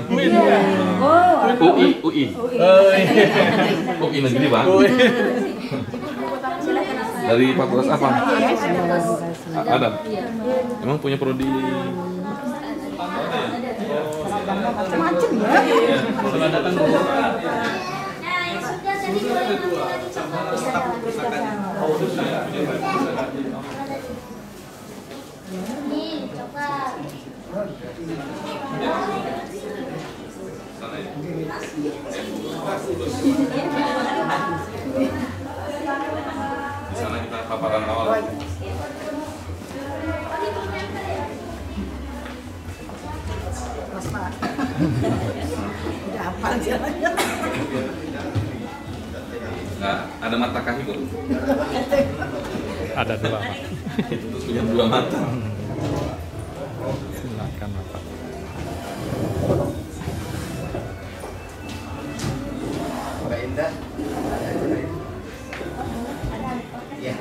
UI. UI negeri, Bang. Dari fakultas apa? Ada. Emang punya prodi Macam-macam ya. Selamat datang, Bu. Nih, coba. Di sana kita paparan awal. Nah, ada mata kaki bu? Ada dua. Punya dua mata. Silakan Bapak. Mbak Indah. Ya.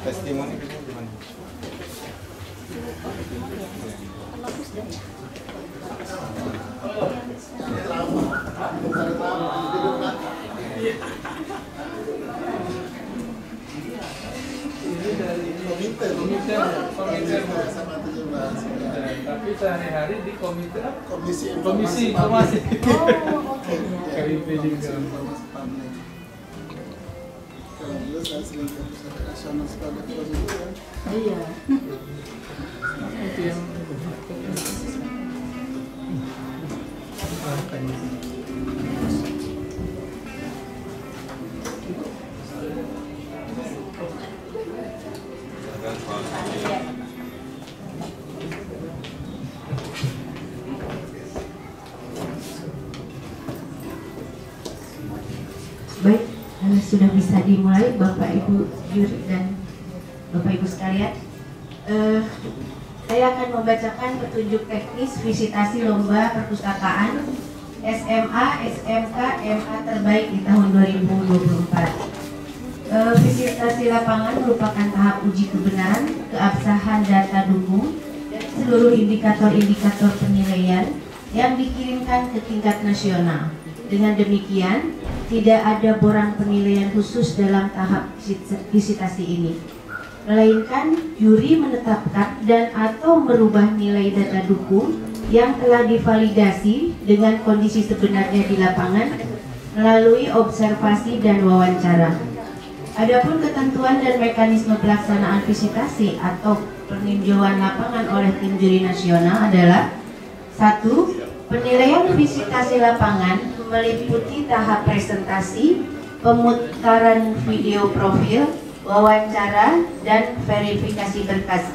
Testimoni gimana? Ini dari komite sama 17. Tapi sehari-hari di komite komisi informasi. Oh, oke. KIP juga. Kalau saya sering ke pusat nasional sebagai konsultan. Iya. Itu yang Baik, sudah bisa dimulai Bapak Ibu juri dan Bapak Ibu sekalian. Saya akan membacakan petunjuk teknis visitasi lomba perpustakaan SMA, SMK, MA terbaik di tahun 2024. Visitasi lapangan merupakan tahap uji kebenaran, keabsahan data dukung dan seluruh indikator-indikator penilaian yang dikirimkan ke tingkat nasional. Dengan demikian, tidak ada borang penilaian khusus dalam tahap visitasi ini, melainkan juri menetapkan dan atau merubah nilai data dukung yang telah divalidasi dengan kondisi sebenarnya di lapangan melalui observasi dan wawancara. Adapun ketentuan dan mekanisme pelaksanaan visitasi atau peninjauan lapangan oleh tim juri nasional adalah 1. Penilaian visitasi lapangan meliputi tahap presentasi, pemutaran video profil, wawancara, dan verifikasi berkas,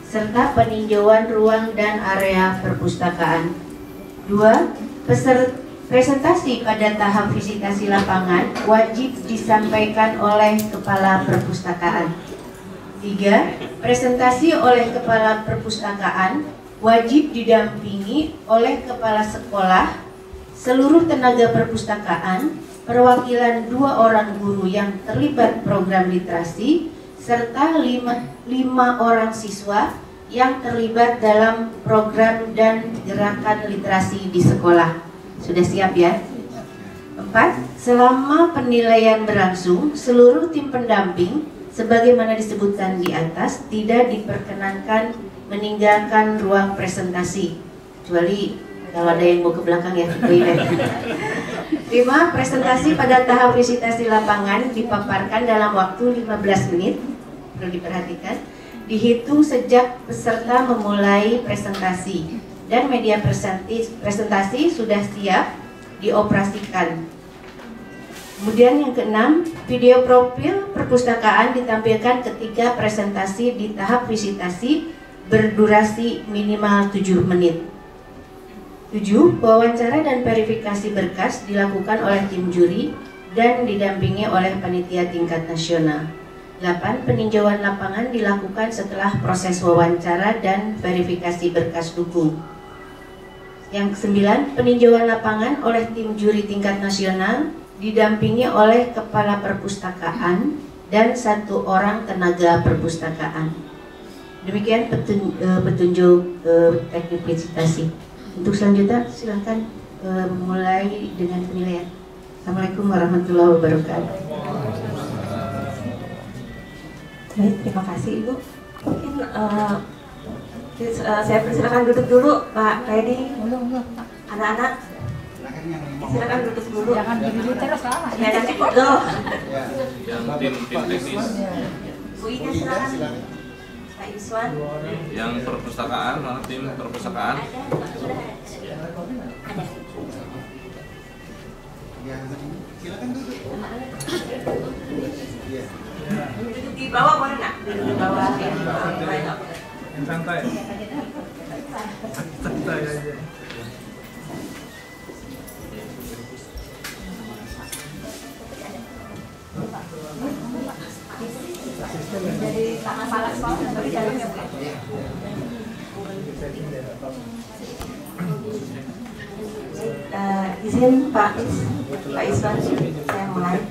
serta peninjauan ruang dan area perpustakaan. 2. Presentasi pada tahap visitasi lapangan wajib disampaikan oleh Kepala Perpustakaan. 3. Presentasi oleh Kepala Perpustakaan wajib didampingi oleh Kepala Sekolah, seluruh tenaga perpustakaan, perwakilan 2 orang guru yang terlibat program literasi, serta 5 orang siswa yang terlibat dalam program dan gerakan literasi di sekolah. Sudah siap ya? 4. Selama penilaian berlangsung, seluruh tim pendamping sebagaimana disebutkan di atas tidak diperkenankan meninggalkan ruang presentasi, kecuali kalau ada yang mau ke belakang ya. 5. Presentasi pada tahap visitasi lapangan dipaparkan dalam waktu 15 menit, perlu diperhatikan, dihitung sejak peserta memulai presentasi dan media presentasi sudah siap dioperasikan. Kemudian yang ke-6, video profil perpustakaan ditampilkan ketika presentasi di tahap visitasi berdurasi minimal 7 menit. 7. Wawancara dan verifikasi berkas dilakukan oleh tim juri dan didampingi oleh panitia tingkat nasional. 8. Peninjauan lapangan dilakukan setelah proses wawancara dan verifikasi berkas dukung. Yang ke-9, peninjauan lapangan oleh tim juri tingkat nasional didampingi oleh Kepala Perpustakaan dan 1 orang tenaga perpustakaan. Demikian petunjuk teknik visitasi. Untuk selanjutnya silakan mulai dengan penilaian. Assalamualaikum warahmatullahi wabarakatuh. Baik, terima kasih Ibu. Mungkin saya persilakan duduk dulu Pak Redi. Anak-anak silakan duduk dulu. Jangan berdiri terus lah. Ya nanti pegel. Yang tim teknis. Bu Ida silakan. Pak Iswan. Yang perpustakaan, mana tim perpustakaan? Ada. Ya, silakan duduk. Iya. Duduk di bawah boleh nggak? Duduk di bawah yang banyak. Yang santai. Santai aja. Dari kepala sekolah dari dalamnya Bu. Izin Pak Iswan, saya mulai.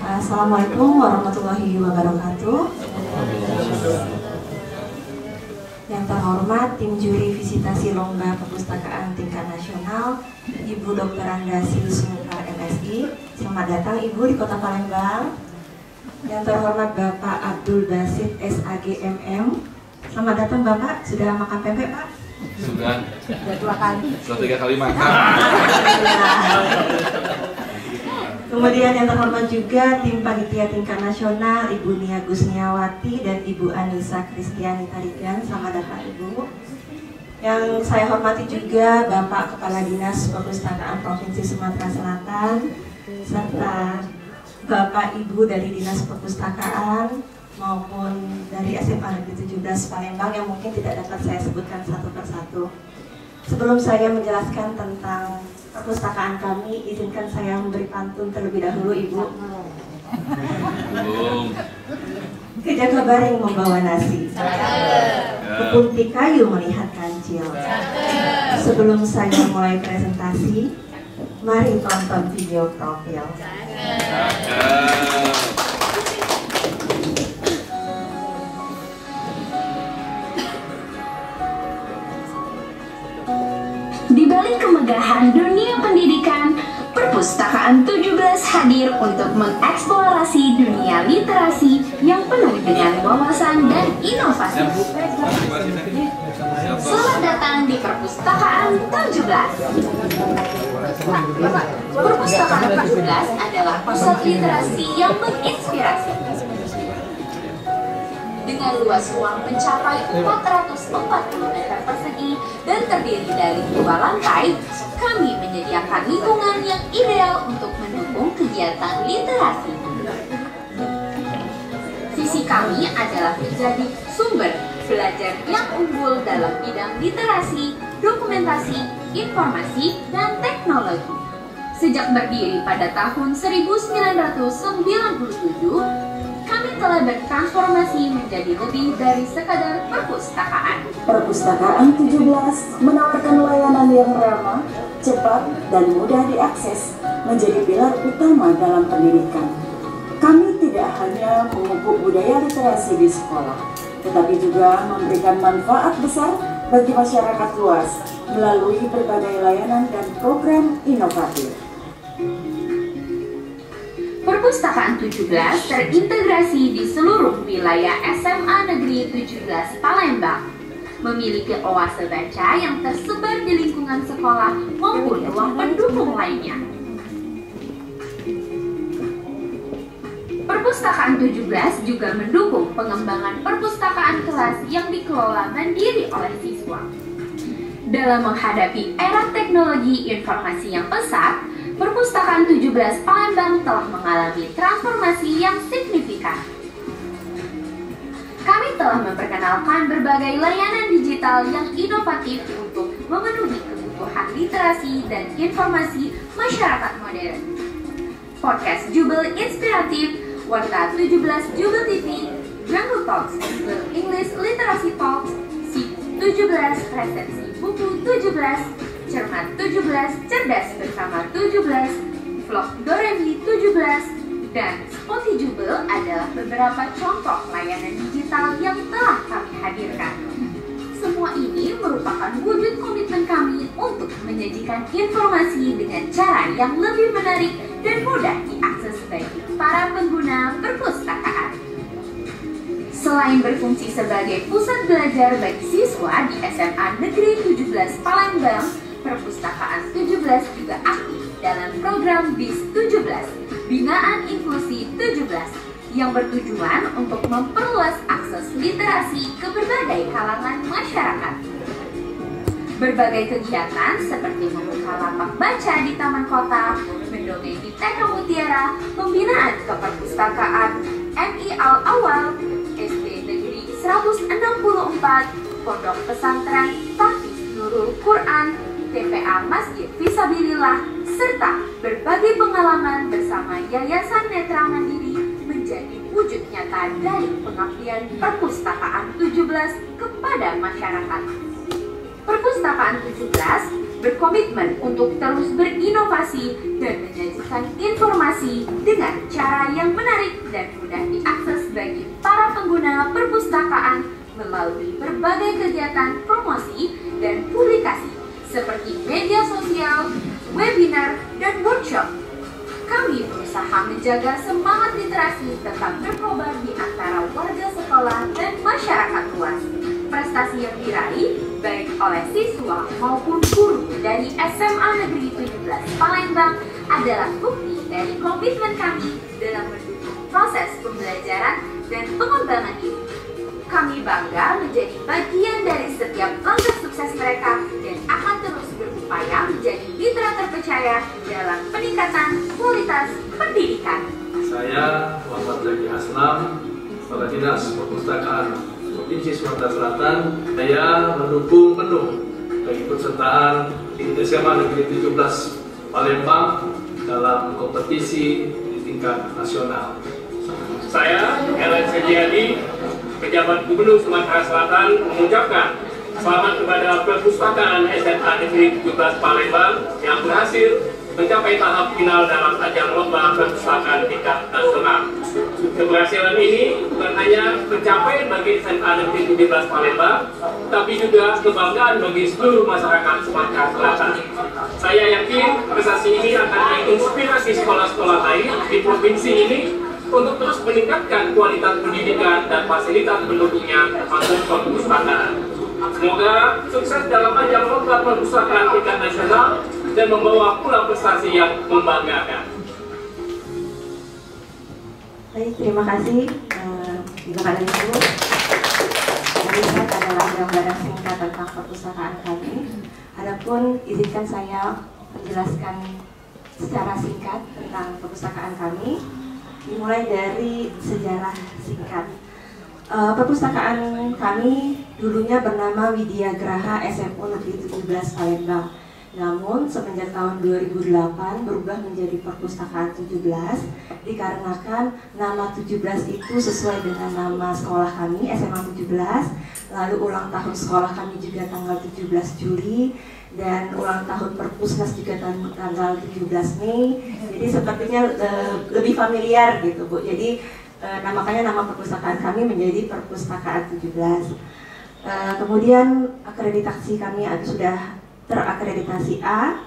Assalamualaikum warahmatullahi wabarakatuh. Yang terhormat tim juri visitasi lomba perpustakaan tingkat nasional, Ibu Dr. Andasi Sumukar MSI. Selamat datang Ibu di Kota Palembang. Yang terhormat Bapak Abdul Basit SAGMM. Selamat datang Bapak. Sudah makan pempek Pak? Sudah. Sudah 2 kali. Sudah 3 kali makan. Kemudian yang terhormat juga tim panitia tingkat nasional Ibu Nia Gusniawati dan Ibu Anissa Kristiani Tarigan. Selamat datang Ibu. Yang saya hormati juga Bapak Kepala Dinas Perpustakaan Provinsi Sumatera Selatan serta Bapak Ibu dari Dinas Perpustakaan maupun dari SMA Negeri 17 Palembang yang mungkin tidak dapat saya sebutkan satu persatu. Sebelum saya menjelaskan tentang perpustakaan kami, izinkan saya memberi pantun terlebih dahulu Ibu. Kejaga baring membawa nasi, kepunti kayu melihat kancil. Sebelum saya mulai presentasi, mari tonton video profil. Di balik kemegahan dunia pendidikan, Perpustakaan 17 hadir untuk mengeksplorasi dunia literasi yang penuh dengan wawasan dan inovasi. Selamat datang di Perpustakaan 17. Perpustakaan 17 adalah pusat literasi yang menginspirasi. Dengan luas ruang mencapai 440 meter persegi dan terdiri dari 2 lantai, kami menyediakan lingkungan yang ideal untuk mendukung kegiatan literasi. Visi kami adalah menjadi sumber belajar yang unggul dalam bidang literasi, dokumentasi, informasi, dan teknologi. Sejak berdiri pada tahun 1997, kami telah bertransformasi menjadi lebih dari sekadar perpustakaan. Perpustakaan 17 menawarkan layanan yang ramah, cepat, dan mudah diakses, menjadi pilar utama dalam pendidikan. Kami tidak hanya memupuk budaya literasi di sekolah, tetapi juga memberikan manfaat besar bagi masyarakat luas melalui berbagai layanan dan program inovatif. Perpustakaan 17 terintegrasi di seluruh wilayah SMA Negeri 17 Palembang, memiliki oase baca yang tersebar di lingkungan sekolah maupun ruang pendukung lainnya. Perpustakaan 17 juga mendukung pengembangan perpustakaan kelas yang dikelola mandiri oleh siswa. Dalam menghadapi era teknologi informasi yang pesat, Perpustakaan 17 Palembang telah mengalami transformasi yang signifikan. Kami telah memperkenalkan berbagai layanan digital yang inovatif untuk memenuhi kebutuhan literasi dan informasi masyarakat modern. Podcast Jubel Inspiratif, Warta 17 Jubel TV, Jungle Talks, English Literacy Talks, SIP 17, Resepsi Buku 17, Cermat 17, Cerdas Bersama 17, Vlog Doremi 17, dan Spotty Jubel adalah beberapa contoh layanan digital yang telah kami hadirkan. Semua ini merupakan wujud komitmen kami untuk menyajikan informasi dengan cara yang lebih menarik dan mudah diakses bagi para pengguna perpustakaan. Selain berfungsi sebagai pusat belajar bagi siswa di SMA Negeri 17 Palembang, Perpustakaan 17 juga aktif dalam program BIS 17, Binaan Inklusi 17, yang bertujuan untuk memperluas akses literasi ke berbagai kalangan masyarakat. Berbagai kegiatan seperti membuka lapak baca di taman kota, mendongeng di TK Mutiara, pembinaan ke perpustakaan MI Al-Awal, SD Negeri 164, Pondok Pesantren Tahfiz Nurul Quran, TPA Masjid Fisabilillah, serta berbagai pengalaman bersama Yayasan Netra Mandiri menjadi wujud nyata dari pengabdian Perpustakaan 17 kepada masyarakat. Perpustakaan 17 berkomitmen untuk terus berinovasi dan menyajikan informasi dengan cara yang menarik dan mudah diakses bagi para pengguna perpustakaan melalui berbagai kegiatan promosi dan publikasi seperti media sosial, webinar, dan workshop. Kami berusaha menjaga semangat literasi tetap berkobar di antara warga sekolah dan masyarakat luas. Prestasi yang diraih baik oleh siswa maupun guru dari SMA Negeri 17 Palembang adalah bukti dari komitmen kami dalam mendukung proses pembelajaran dan pengembangan diri. Kami bangga menjadi bagian dari setiap langkah sukses mereka dan akan terus berupaya menjadi mitra terpercaya dalam peningkatan kualitas pendidikan. Saya Muhammad Zaki Aslam, Kepala Dinas Perpustakaan Provinsi Sumatera Selatan. Saya mendukung penuh keikutsertaan di SMA Negeri 17 Palembang dalam kompetisi di tingkat nasional. Saya Ellen Sediadi, Pejabat Gubernur Sumatera Selatan, mengucapkan selamat kepada Perpustakaan SMA Negeri 17 Palembang yang berhasil mencapai tahap final dalam ajang lomba perpustakaan tingkat nasional. Keberhasilan ini bukan hanya pencapaian bagi SMA Negeri 17 Palembang, tapi juga kebanggaan bagi seluruh masyarakat Sumatera Selatan. Saya yakin prestasi ini akan menginspirasi sekolah-sekolah lain di provinsi ini untuk terus meningkatkan kualitas pendidikan dan fasilitas pendukungnya termasuk perpustakaan. Semoga sukses dalam ajang lomba perpustakaan tingkat nasional dan membawa pulang prestasi yang membanggakan. Baik, terima kasih Bapak dan Ibu. Ini adalah gambaran singkat tentang perpustakaan kami. Adapun izinkan saya menjelaskan secara singkat tentang perpustakaan kami. Dimulai dari sejarah singkat. Perpustakaan kami dulunya bernama Widya Graha SMU Negeri 17 Palembang. Namun semenjak tahun 2008 berubah menjadi Perpustakaan 17 dikarenakan nama 17 itu sesuai dengan nama sekolah kami SMA 17. Lalu ulang tahun sekolah kami juga tanggal 17 Juli dan ulang tahun Perpusnas juga tanggal 17 Mei. Jadi sepertinya lebih familiar gitu Bu. Jadi makanya nama perpustakaan kami menjadi Perpustakaan 17. Kemudian akreditasi kami sudah terakreditasi A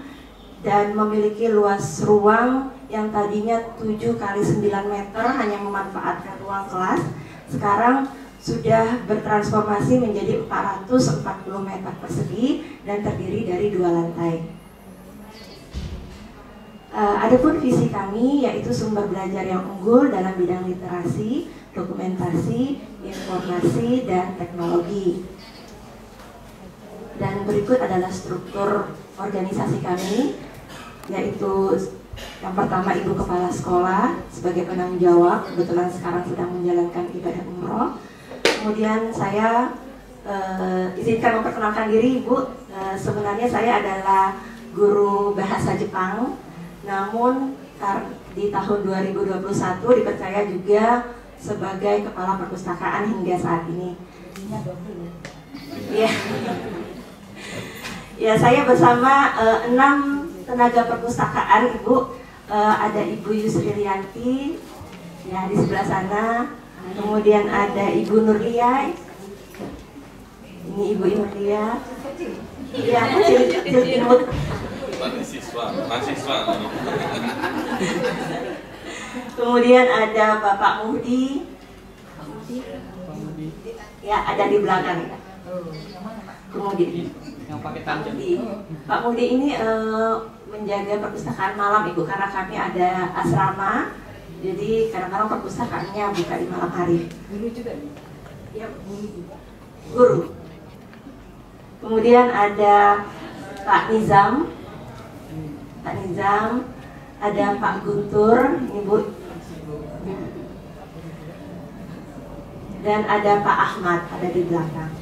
dan memiliki luas ruang yang tadinya 7 kali 9 meter hanya memanfaatkan ruang kelas. Sekarang sudah bertransformasi menjadi 440 meter persegi dan terdiri dari 2 lantai. Adapun visi kami yaitu sumber belajar yang unggul dalam bidang literasi, dokumentasi, informasi, dan teknologi. Dan berikut adalah struktur organisasi kami, yaitu yang pertama Ibu Kepala Sekolah sebagai penanggung jawab, kebetulan sekarang sedang menjalankan ibadah umroh. Kemudian saya izinkan memperkenalkan diri Ibu. Sebenarnya saya adalah guru bahasa Jepang, namun di tahun 2021 dipercaya juga sebagai Kepala Perpustakaan hingga saat ini. Ya. Ya, saya bersama 6 tenaga perpustakaan Ibu. Ada Ibu Yusrilianti ya di sebelah sana. Kemudian ada Ibu Nurlia. Ini Ibu Nurlia. Iya, kecil imut. Mahasiswa. Kemudian ada Bapak Muhdi. Ya, ada di belakang. Kemudian yang pakai tanggung. Pak Muhdi ini menjaga perpustakaan malam Ibu, karena kami ada asrama Jadi kadang-kadang perpustakaannya buka di malam hari. Guru juga nih? Ya, guru. Kemudian ada Pak Nizam, ada Pak Guntur, ini Bu, dan ada Pak Ahmad, ada di belakang.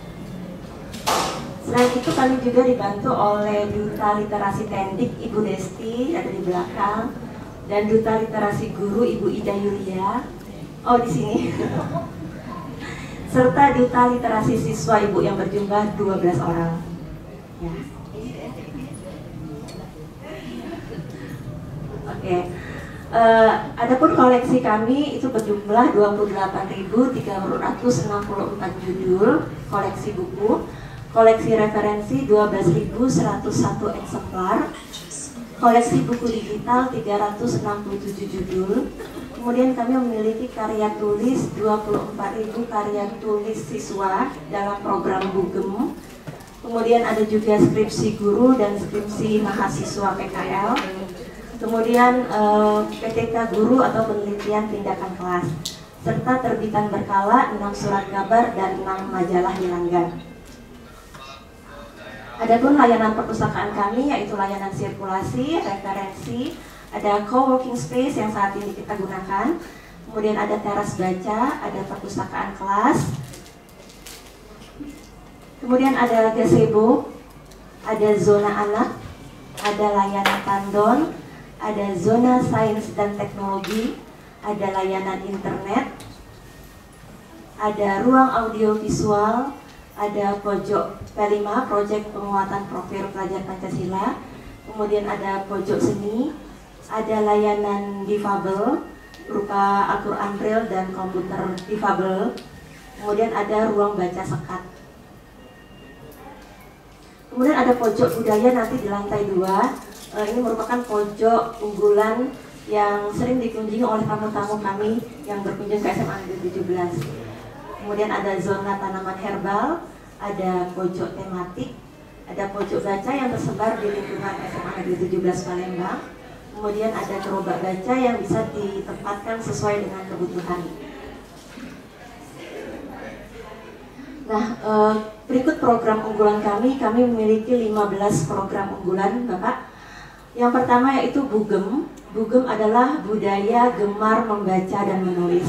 Selain itu kami juga dibantu oleh Duta Literasi Tendik Ibu Desti, ada di belakang, dan Duta Literasi Guru Ibu Ida Yulia, oh di sini, serta Duta Literasi Siswa Ibu yang berjumlah 12 orang. Ya. Oke. Adapun koleksi kami itu berjumlah 28.364 judul koleksi buku, koleksi referensi 12.101 eksemplar, koleksi buku digital 367 judul. Kemudian kami memiliki karya tulis 24.000 karya tulis siswa dalam program Bugem. Kemudian ada juga skripsi guru dan skripsi mahasiswa PKL. Kemudian PTK guru atau penelitian tindakan kelas, serta terbitan berkala 6 surat kabar dan 6 majalah dilanggan. Adapun layanan perpustakaan kami yaitu layanan sirkulasi, referensi, ada co-working space yang saat ini kita gunakan, kemudian ada teras baca, ada perpustakaan kelas, kemudian ada gazebo, ada zona anak, ada layanan tandon, ada zona sains dan teknologi, ada layanan internet, ada ruang audio visual, ada pojok P5, proyek penguatan profil pelajar Pancasila, kemudian ada pojok seni, ada layanan difabel berupa Al-Quran Braille dan komputer difabel, kemudian ada ruang baca sekat. Kemudian ada pojok budaya nanti di lantai 2. Ini merupakan pojok unggulan yang sering dikunjungi oleh tamu-tamu kami yang berkunjung ke SMA Negeri 17. Kemudian ada zona tanaman herbal, ada pojok tematik, ada pojok baca yang tersebar di lingkungan SMA Negeri 17 Palembang. Kemudian ada gerobak baca yang bisa ditempatkan sesuai dengan kebutuhan. Nah, berikut program unggulan kami memiliki 15 program unggulan, Bapak. Yang pertama yaitu Bugem. Bugem adalah budaya gemar membaca dan menulis.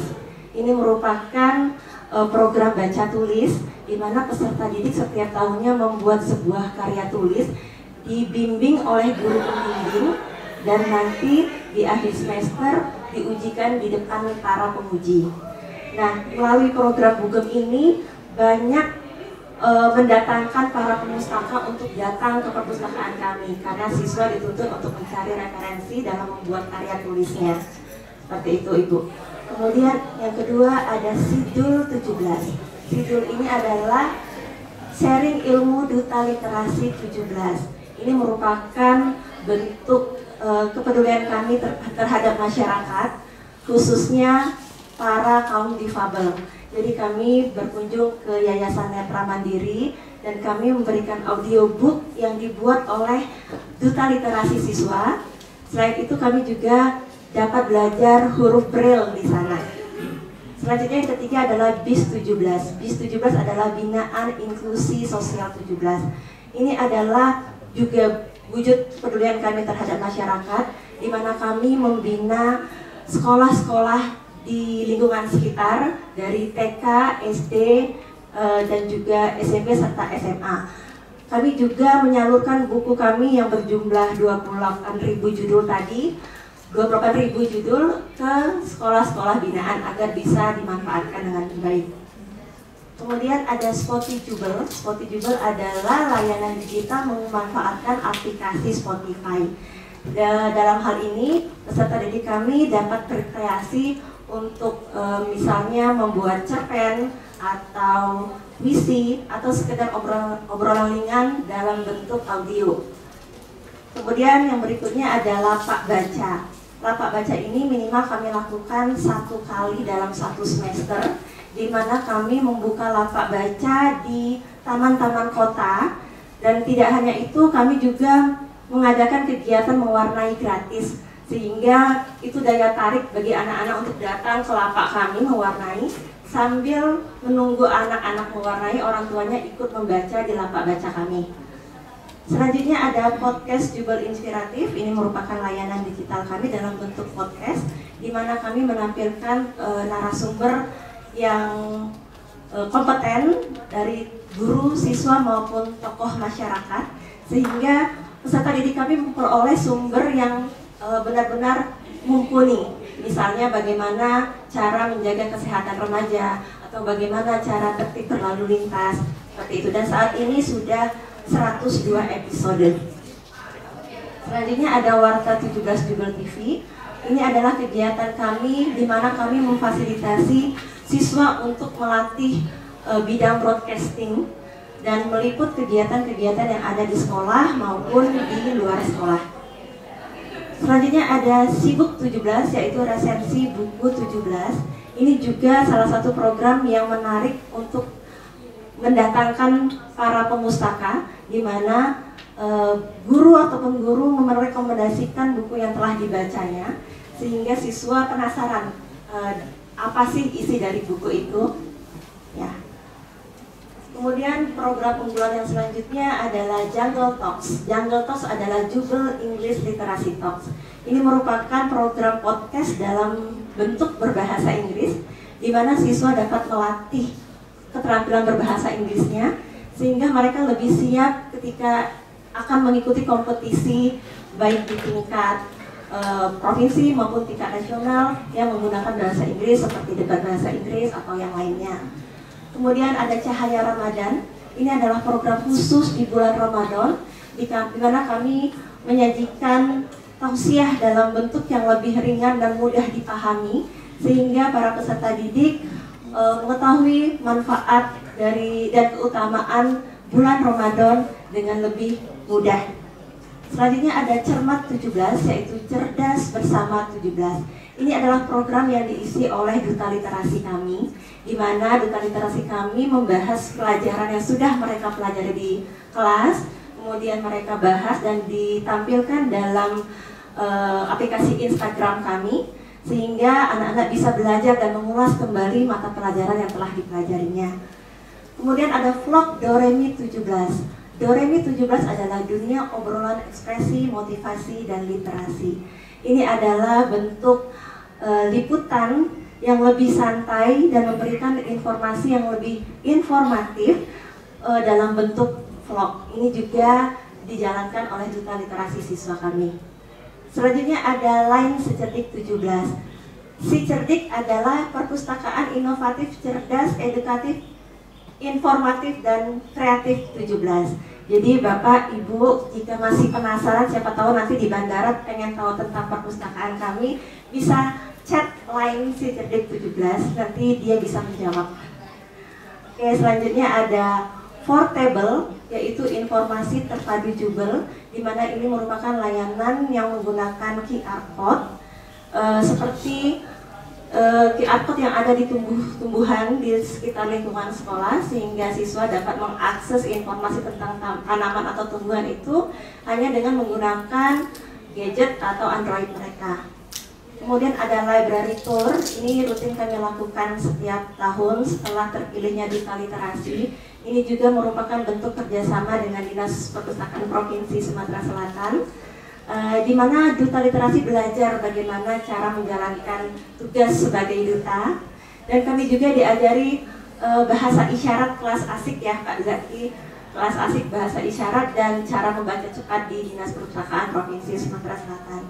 Ini merupakan program baca tulis di mana peserta didik setiap tahunnya membuat sebuah karya tulis dibimbing oleh guru pembimbing dan nanti di akhir semester diujikan di depan para penguji. Nah, melalui program Bugem ini banyak mendatangkan para pemustaka untuk datang ke perpustakaan kami karena siswa dituntut untuk mencari referensi dalam membuat karya tulisnya. Seperti itu, Ibu. Kemudian yang kedua ada Sidul 17. Sidul ini adalah sharing ilmu Duta Literasi 17. Ini merupakan bentuk kepedulian kami terhadap masyarakat, khususnya para kaum difabel. Jadi kami berkunjung ke Yayasan Netra Mandiri dan kami memberikan audiobook yang dibuat oleh Duta Literasi Siswa. Selain itu kami juga dapat belajar huruf Braille di sana. Selanjutnya yang ketiga adalah BIS 17. BIS 17 adalah Binaan Inklusi Sosial 17. Ini adalah juga wujud kepedulian kami terhadap masyarakat, di mana kami membina sekolah-sekolah di lingkungan sekitar dari TK, SD, dan juga SMP serta SMA. Kami juga menyalurkan buku kami yang berjumlah 28.000 judul tadi, 28.000 judul ke sekolah-sekolah binaan agar bisa dimanfaatkan dengan baik. Kemudian ada Spotify. Spotify adalah layanan digital memanfaatkan aplikasi Spotify. Dalam hal ini peserta didik kami dapat berkreasi untuk misalnya membuat cerpen atau puisi atau sekedar obrolan ringan dalam bentuk audio. Kemudian yang berikutnya ada lapak baca. Lapak baca ini minimal kami lakukan 1 kali dalam 1 semester, di mana kami membuka lapak baca di taman-taman kota. Dan tidak hanya itu, kami juga mengadakan kegiatan mewarnai gratis sehingga itu daya tarik bagi anak-anak untuk datang ke lapak kami mewarnai, sambil menunggu anak-anak mewarnai, orang tuanya ikut membaca di lapak baca kami. Selanjutnya ada podcast Jubel Inspiratif. Ini merupakan layanan digital kami dalam bentuk podcast, di mana kami menampilkan narasumber yang kompeten dari guru, siswa maupun tokoh masyarakat, sehingga peserta didik kami memperoleh sumber yang benar-benar mumpuni. Misalnya bagaimana cara menjaga kesehatan remaja, atau bagaimana cara tertib berlalu lintas, seperti itu. Dan saat ini sudah 102 episode. Selanjutnya ada Warta 17 Jubel TV. Ini adalah kegiatan kami di mana kami memfasilitasi siswa untuk melatih bidang broadcasting dan meliput kegiatan-kegiatan yang ada di sekolah maupun di luar sekolah. Selanjutnya ada Sibuk 17, yaitu resensi buku 17. Ini juga salah satu program yang menarik untuk mendatangkan para pemustaka, di mana guru ataupun guru merekomendasikan buku yang telah dibacanya, sehingga siswa penasaran apa sih isi dari buku itu. Ya. Kemudian program unggulan yang selanjutnya adalah Jungle Talks. Jungle Talks adalah Jubel English Literacy Talks. Ini merupakan program podcast dalam bentuk berbahasa Inggris, di mana siswa dapat melatih keterampilan berbahasa Inggrisnya, sehingga mereka lebih siap ketika akan mengikuti kompetisi baik di tingkat provinsi maupun tingkat nasional yang menggunakan bahasa Inggris, seperti debat bahasa Inggris atau yang lainnya. Kemudian ada Cahaya Ramadan. Ini adalah program khusus di bulan Ramadan, di mana kami menyajikan tausiah dalam bentuk yang lebih ringan dan mudah dipahami, sehingga para peserta didik mengetahui manfaat dari dan keutamaan bulan Ramadan dengan lebih mudah. Selanjutnya ada Cermat 17, yaitu Cerdas Bersama 17. Ini adalah program yang diisi oleh Duta Literasi kami, di mana Duta Literasi kami membahas pelajaran yang sudah mereka pelajari di kelas, kemudian mereka bahas dan ditampilkan dalam aplikasi Instagram kami, sehingga anak-anak bisa belajar dan mengulas kembali mata pelajaran yang telah dipelajarinya. Kemudian ada vlog Doremi 17. Doremi 17 adalah dunia obrolan ekspresi, motivasi, dan literasi. Ini adalah bentuk liputan yang lebih santai dan memberikan informasi yang lebih informatif dalam bentuk vlog. Ini juga dijalankan oleh Duta Literasi siswa kami. Selanjutnya ada Line Secerdik 17. Si Cerdik adalah perpustakaan inovatif, cerdas, edukatif, informatif, dan kreatif 17. Jadi Bapak, Ibu, jika masih penasaran, siapa tahu nanti di bandara pengen tahu tentang perpustakaan kami, bisa chat line Si Cerdik 17, nanti dia bisa menjawab. Oke, selanjutnya ada Portable, yaitu informasi terpadu Jubel, di mana ini merupakan layanan yang menggunakan QR code, seperti QR code yang ada di tumbuhan di sekitar lingkungan sekolah, sehingga siswa dapat mengakses informasi tentang tanaman atau tumbuhan itu hanya dengan menggunakan gadget atau Android mereka. Kemudian ada Library Tour. Ini rutin kami lakukan setiap tahun setelah terpilihnya Duta Literasi. Ini juga merupakan bentuk kerjasama dengan Dinas Perpustakaan Provinsi Sumatera Selatan, di mana Duta Literasi belajar bagaimana cara menjalankan tugas sebagai duta, dan kami juga diajari bahasa isyarat kelas asik ya Pak Zaki, kelas asik bahasa isyarat dan cara membaca cepat di Dinas Perpustakaan Provinsi Sumatera Selatan.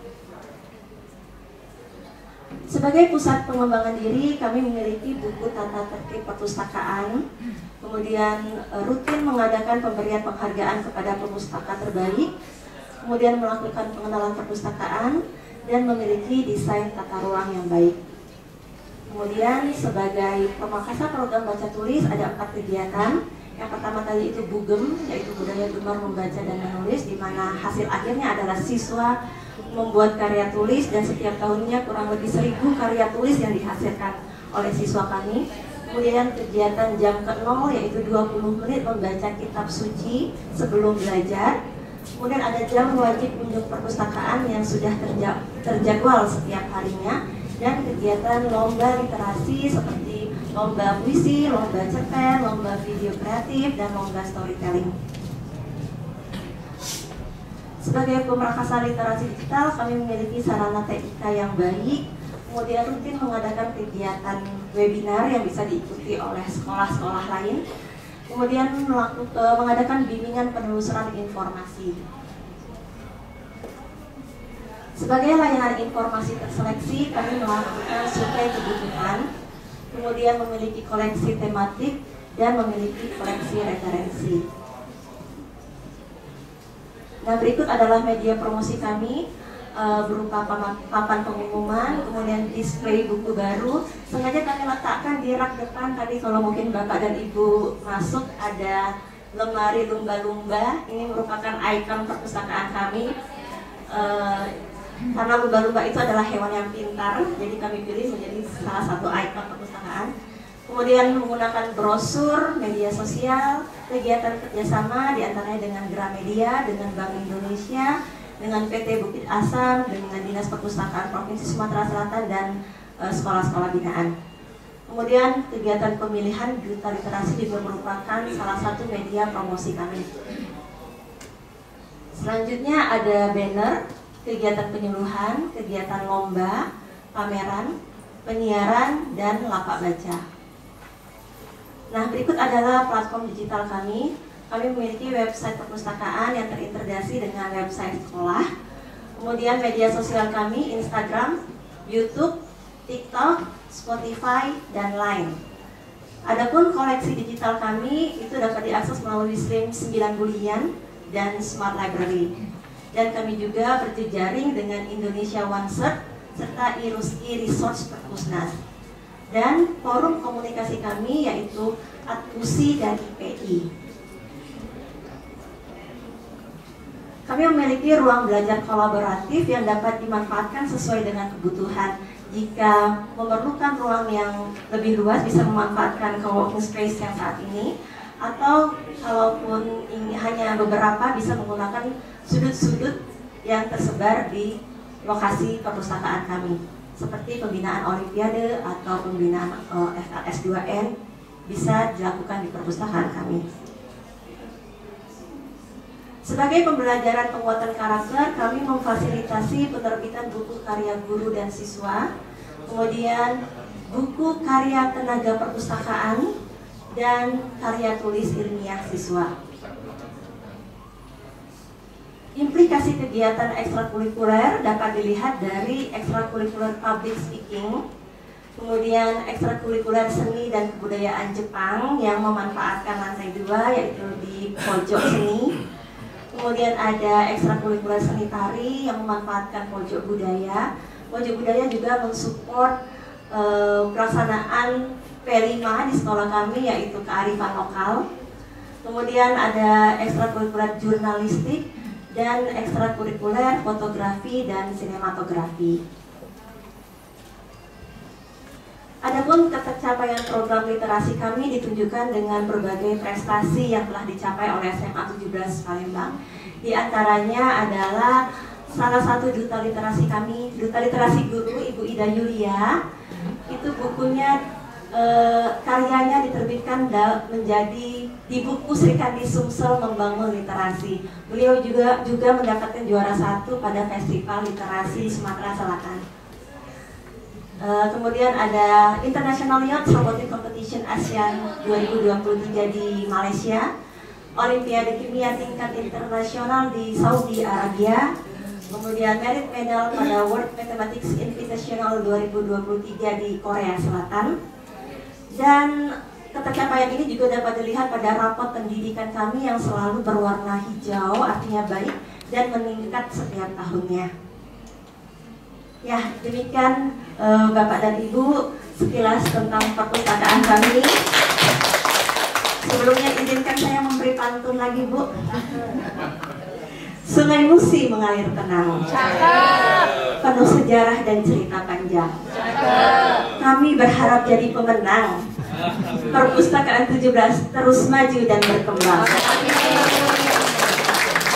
Sebagai pusat pengembangan diri, kami memiliki buku tata tertib perpustakaan, kemudian rutin mengadakan pemberian penghargaan kepada pemustaka terbaik, kemudian melakukan pengenalan perpustakaan, dan memiliki desain tata ruang yang baik. Kemudian sebagai pemangkasa program baca tulis ada 4 kegiatan. Yang pertama tadi itu BUGEM, yaitu budaya gemar membaca dan menulis, di mana hasil akhirnya adalah siswa membuat karya tulis, dan setiap tahunnya kurang lebih 1000 karya tulis yang dihasilkan oleh siswa kami. Kemudian kegiatan jam ke-0, yaitu 20 menit membaca kitab suci sebelum belajar. Kemudian ada jam wajib kunjung perpustakaan yang sudah terjadwal setiap harinya, dan kegiatan lomba literasi seperti lomba puisi, lomba cerpen, lomba video kreatif, dan lomba storytelling. Sebagai pemerakasa literasi digital, kami memiliki sarana TIK yang baik, kemudian rutin mengadakan kegiatan webinar yang bisa diikuti oleh sekolah-sekolah lain, kemudian mengadakan bimbingan penelusuran informasi. Sebagai layanan informasi terseleksi, kami melakukan survei kebutuhan, kemudian memiliki koleksi tematik, dan memiliki koleksi referensi. Nah, berikut adalah media promosi kami, berupa papan pengumuman, kemudian display buku baru. Sengaja kami letakkan di rak depan tadi, kalau mungkin Bapak dan Ibu masuk ada lemari lumba-lumba. Ini merupakan ikon perpustakaan kami. Karena lumba-lumba itu adalah hewan yang pintar, jadi kami pilih menjadi salah satu ikon perpustakaan. Kemudian menggunakan brosur, media sosial, kegiatan kerjasama diantaranya dengan Gramedia, dengan Bank Indonesia, dengan PT Bukit Asam, dengan Dinas Perpustakaan Provinsi Sumatera Selatan, dan sekolah-sekolah binaan. Kemudian kegiatan pemilihan duta literasi juga merupakan salah satu media promosi kami. Selanjutnya ada banner, kegiatan penyuluhan, kegiatan lomba, pameran, penyiaran, dan lapak baca. Nah, berikut adalah platform digital kami. Kami memiliki website perpustakaan yang terintegrasi dengan website sekolah. Kemudian media sosial kami, Instagram, YouTube, TikTok, Spotify, dan Line. Adapun koleksi digital kami itu dapat diakses melalui stream 9 bulian dan Smart Library. Dan kami juga berjejaring dengan Indonesia OneCert serta e-resource Perpusnas. Dan forum komunikasi kami yaitu ATUSI dan IPI. Kami memiliki ruang belajar kolaboratif yang dapat dimanfaatkan sesuai dengan kebutuhan. Jika memerlukan ruang yang lebih luas, bisa memanfaatkan co-working space yang saat ini, atau kalaupun hanya beberapa, bisa menggunakan sudut-sudut yang tersebar di lokasi perpustakaan kami, seperti pembinaan Olimpiade atau pembinaan FLS 2N bisa dilakukan di perpustakaan kami. Sebagai pembelajaran penguatan karakter, kami memfasilitasi penerbitan buku karya guru dan siswa, kemudian buku karya tenaga perpustakaan, dan karya tulis ilmiah siswa. Implikasi kegiatan ekstrakurikuler dapat dilihat dari ekstrakurikuler public speaking, kemudian ekstrakurikuler seni dan kebudayaan Jepang yang memanfaatkan lantai 2 yaitu di pojok seni. Kemudian ada ekstrakurikuler seni tari yang memanfaatkan pojok budaya. Pojok budaya juga mensupport pelaksanaan P5 di sekolah kami yaitu kearifan lokal. Kemudian ada ekstrakurikuler jurnalistik dan ekstrakurikuler fotografi dan sinematografi. Adapun pencapaian program literasi kami ditunjukkan dengan berbagai prestasi yang telah dicapai oleh SMA 17 Palembang. Di antaranya adalah salah satu duta literasi kami, duta literasi guru Ibu Ida Yulia. Itu bukunya karyanya diterbitkan menjadi di buku Sri Kandi Sumsel Membangun Literasi. Beliau juga mendapatkan juara 1 pada Festival Literasi Sumatera Selatan. Kemudian ada International Youth Robotic Competition ASEAN 2023 di Malaysia, Olimpiade Kimia tingkat internasional di Saudi Arabia, kemudian Merit Medal pada World Mathematics Invitational 2023 di Korea Selatan. Dan pencapaian ini juga dapat dilihat pada rapot pendidikan kami yang selalu berwarna hijau, artinya baik dan meningkat setiap tahunnya. Ya, demikian Bapak dan Ibu sekilas tentang perpustakaan kami. Sebelumnya izinkan saya memberi pantun lagi, Bu. Sungai Musi mengalir tenang, penuh sejarah dan cerita panjang. Kami berharap jadi pemenang. Perpustakaan 17 terus maju dan berkembang.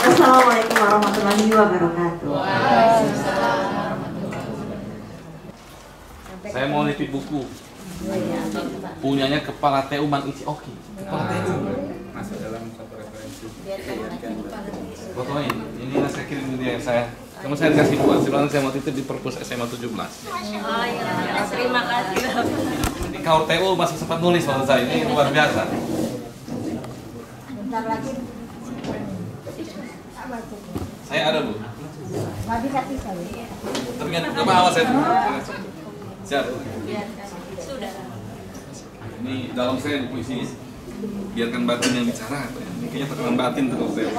Wassalamualaikum warahmatullahi wabarakatuh. Saya mau nitip buku. Punyanya Kepala TU Man Ichi Oki. Kepala TU. Masuk dalam satu referensi. Fotoin. Ini saya kirim dia saya. Kamu saya kasih buat. Sebelum saya mau titip di perpus SMA 17. Oh iya, terima kasih. Di Kaur TU masih sempat nulis maksud saya. Ini luar biasa. Bentar lagi. Saya ada, Bu. Nggak bisa ya. Ternyata ke bawah saya. Siap. Sudah. Ini dalam saya puisi. Biarkan batin yang bicara. Ini kayaknya tekanan batin terus saya.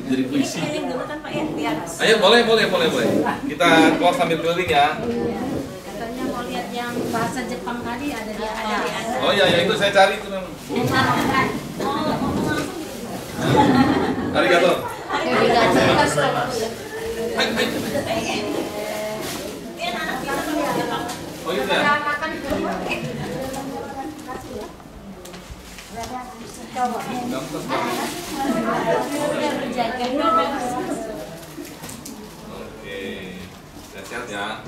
Jadi puisi. Keliling dulu kan Pak ya, di atas. Ayo boleh. Kita keluar sambil keliling ya. Katanya mau lihat yang bahasa Jepang tadi ada di atas. Oh iya, itu saya cari itu memang. Arigato. Oh itu ya. Oke, sehat ya.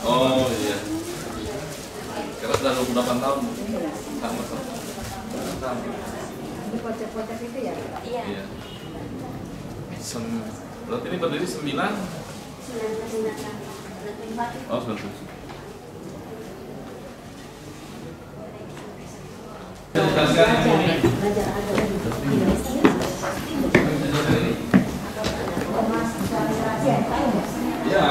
Oh iya. Karena sudah 28 tahun. Sama. Di pojok-pojok itu ya? Iya. Berarti ini berdiri 9. Oh, 9. Ya.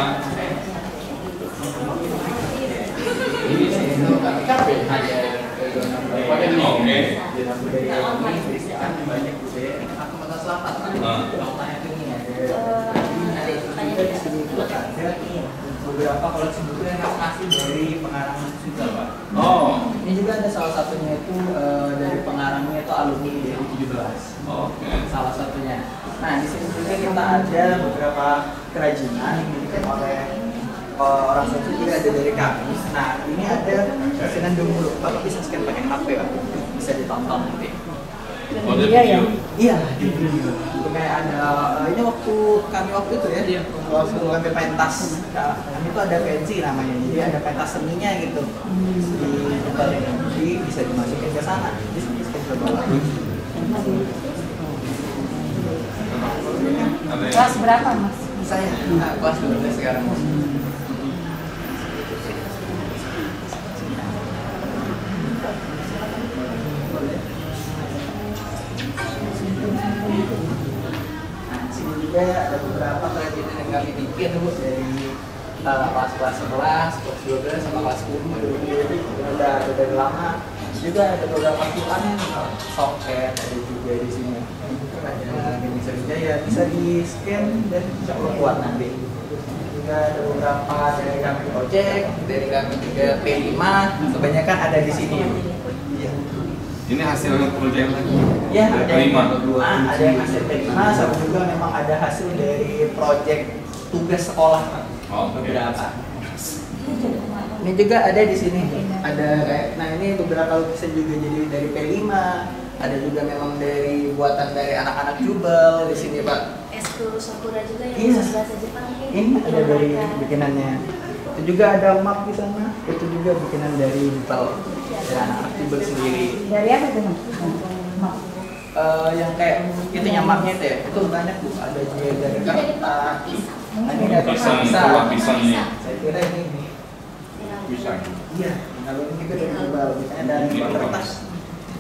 Beberapa koleksi buku yang masih dari pengarang juga, Pak. Oh. Ini juga ada salah satunya itu dari pengarangnya itu alumni dari 17. Oke. Salah satunya. Nah, di sini juga kita ada beberapa kerajinan yang dibikin oleh orang satu juga ada dari kami. Nah, ini ada kerajinan dulu. Bapak bisa scan pakai HP, Pak. Bisa ditonton nanti. Oh, dia video. Iya, di video. Kayak ada ini waktu itu ya, waktu kami pentas. Nah, itu ada pensi namanya. Jadi ada pentas seninya gitu. Di tempat yang bisa dimasukin ke sana. Bisa ke bawah. Kelas berapa, Mas? Saya kelas 12 sekarang. Juga ada beberapa kerajinan yang kami bikin dari kelas 11, kelas 12, sama kelas 10. Jadi udah dari lama. Juga ada beberapa filannya, soket ada juga di sini. Ada Beni Sriwijaya, bisa di scan dan bisa buat nanti. Juga ada beberapa dari kami project, dari kami juga P5, kebanyakan ada di sini. Ini hasil pengerjaan lagi? Ya, ada P5. Ada yang hasil P5, sama juga memang ada hasil dari project tugas sekolah. Oh, beberapa. Ini juga ada di sini. Ada kayak, nah ini beberapa lukisan juga jadi dari P5. Ada juga memang dari buatan dari anak-anak Jubel di sini, Pak. Eskul Sakura juga yang Iya. bahasa Jepang. Ini ada dari bikinannya. Itu juga ada map di sana. Itu juga bikinan dari Jubel. Dari anak-anak Jubel sendiri. Dari apa tuh, Mas? Map. Yang kayak itu mapnya itu ya. Itu banyak tuh. Ada juga dari kertas. Ini ada Pisang, pisang nih. Saya kira ini. Pisang. Iya. Kalau ini juga dari Jubel. Biasanya dari kertas.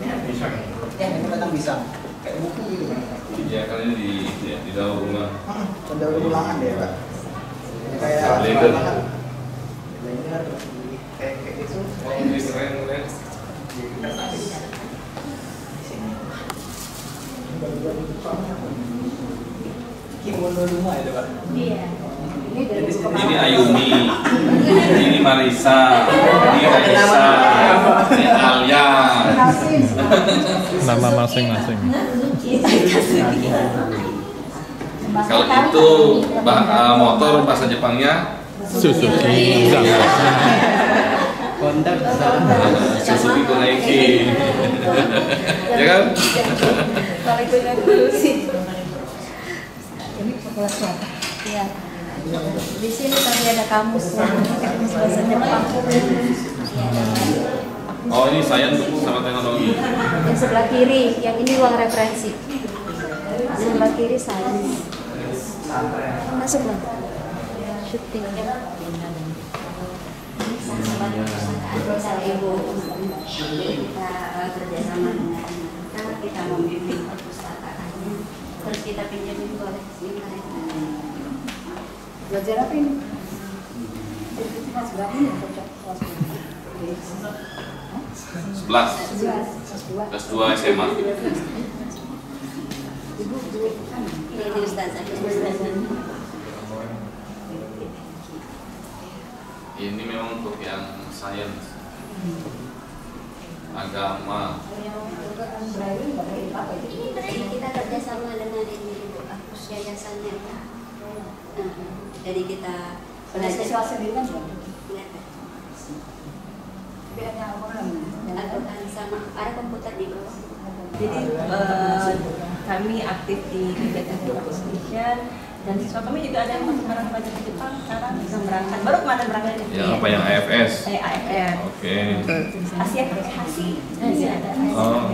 Pisang. Ya, ini batang pisang. Kayak buku gitu kan. Iya, kali ini di dalam rumah. Daur ulangan deh, Pak. Kayak blender. Blender kayak gitu. Oh, ini keren. Kimono rumah itu, Pak. Iya. Ini Ayumi, ini Marisa, ini Raisa, ini Alia. Nama masing-masing. Kalau itu motor bahasa Jepangnya Suzuki Zanggo. Honda Suzuki Konaiki. Ya kan? Ini kelas berapa? Iya. Di sini tadi ada kamusnya, kamus bahasa Jepang. Oh, ini sains sama teknologi. Yang sebelah kiri, yang ini ruang referensi. Sebelah kiri sains. Masuk lah. Syuting. Ibu, kita kerjasama dengan kita membimbing perpustakaan, terus kita pinjamin koleksi mereka. Belajar apa ini? Kelas berapa ini? Kelas 11. Kelas 2 SMA. Ini Ustazah. Ini memang untuk yang sains, agama. Ini kita kerjasama dengan ini Ibu, yayasannya. Jadi kita belajar siswa sendiri kan juga. Al-Quran sama ada komputer di bawah. Jadi kami aktif di kegiatan Campus Mission dan siswa kami juga ada yang masuk barang belajar di Jepang sekarang bisa berangkat. Baru kemarin berangkat. Yang apa yang AFS? AFS. Oke. Asia Prestasi. Ada Oh.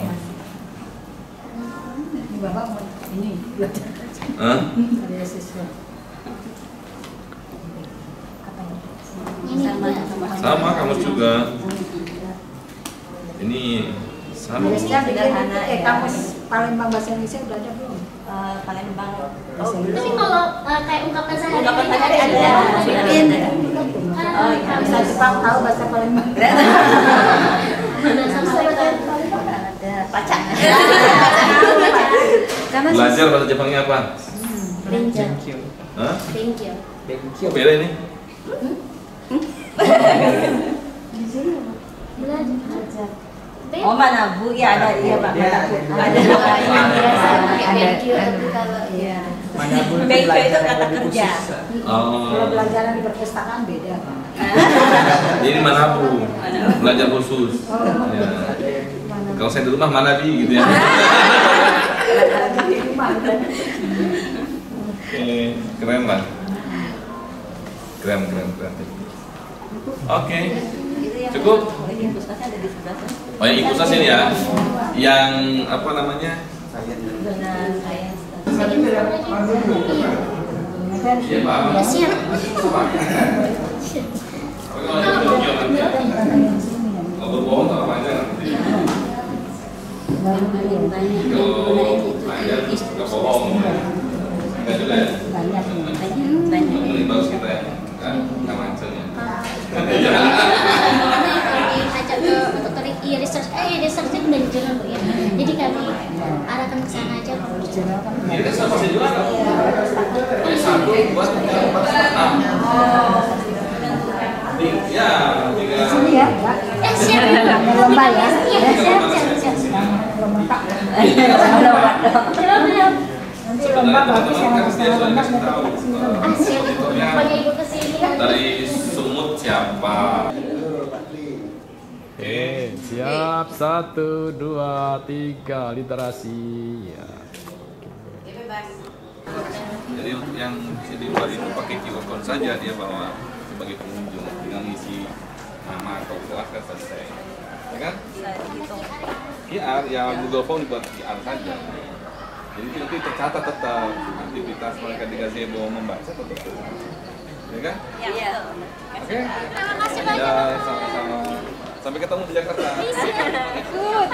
Ini Bapak mau ini belajar. Hah? Ada siswa. Sama kamu juga. Ini sama. Sederhana. Kamus Palembang bahasa Indonesia udah ada belum? Palembang. Tapi kalau kayak ungkapan sehari-hari ada. Oh iya, bisa Jepang tahu bahasa Palembang. Ada pacak. Belajar bahasa Jepangnya apa? Benkyo. Hah? Benkyo. Kok beda ini? Di sini Belajar. Oh Manabu ya ada iya Pak Manabu. Ada Benkyo tapi kalau iya. Benkyo itu kata kerja. Kalau belajaran di perpustakaan beda. Ini Manabu, belajar khusus. Ya. Kalau saya di rumah Manabi gitu ya. Oke, keren lah. Keren. Oke, cukup. Oh yang ikusas ini ya, yang apa namanya? Iya Pak. Ya siap. Kalau berbohong tak apa aja nanti. Kalau banyak nggak bohong. Enggak juga ya. Ini bagus kita ya. Nggak macam ya. Ajak ke untuk research dan jurnal Bu ya. Jadi kami arahkan ke sana aja kalau jurnal kan. Ini kan sama saya juga kan. Satu buat 4 ya, Sini ya, siap. lomba ya. Siap. Belum. Nanti lomba bagus yang harus lomba Siap. Pokoknya Ibu kesini. Dari Sumut siapa? Oke, siap. 1, 2, 3, literasi. Ya. Jadi yang di luar itu pakai QR code saja dia bawa sebagai pengunjung, tinggal ngisi nama atau silahkan selesai, ya kan? QR ya Google Form dibuat QR saja. Jadi nanti tercatat tetap aktivitas mereka di gazebo membaca tetap, ya kan? Iya. Oke. Terima kasih banyak. Ya sama-sama. Sampai ketemu di Jakarta. Ikut.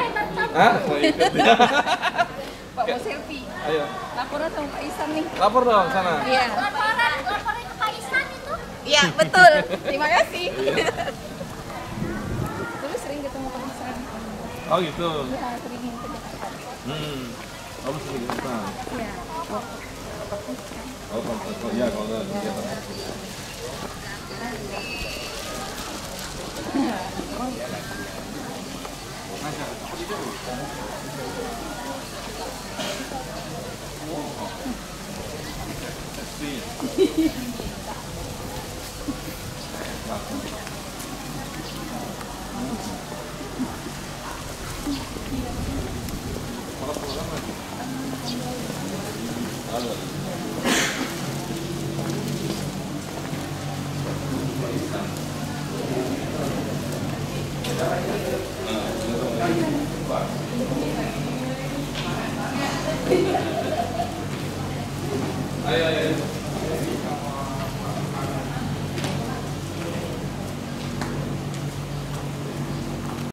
Hah? Mau ikut? Pak mau selfie. Ayo. Laporan sama Pak Isan nih. Lapor dong sana. Iya. Laporan ke Pak Isan itu. Iya, betul. Terima kasih. Iya. Dulu sering ketemu Pak Isan. Oh gitu. Iya, sering ke Jakarta. Oh mesti di Jakarta. Iya. Oh iya kalau ada kegiatan. Ayo.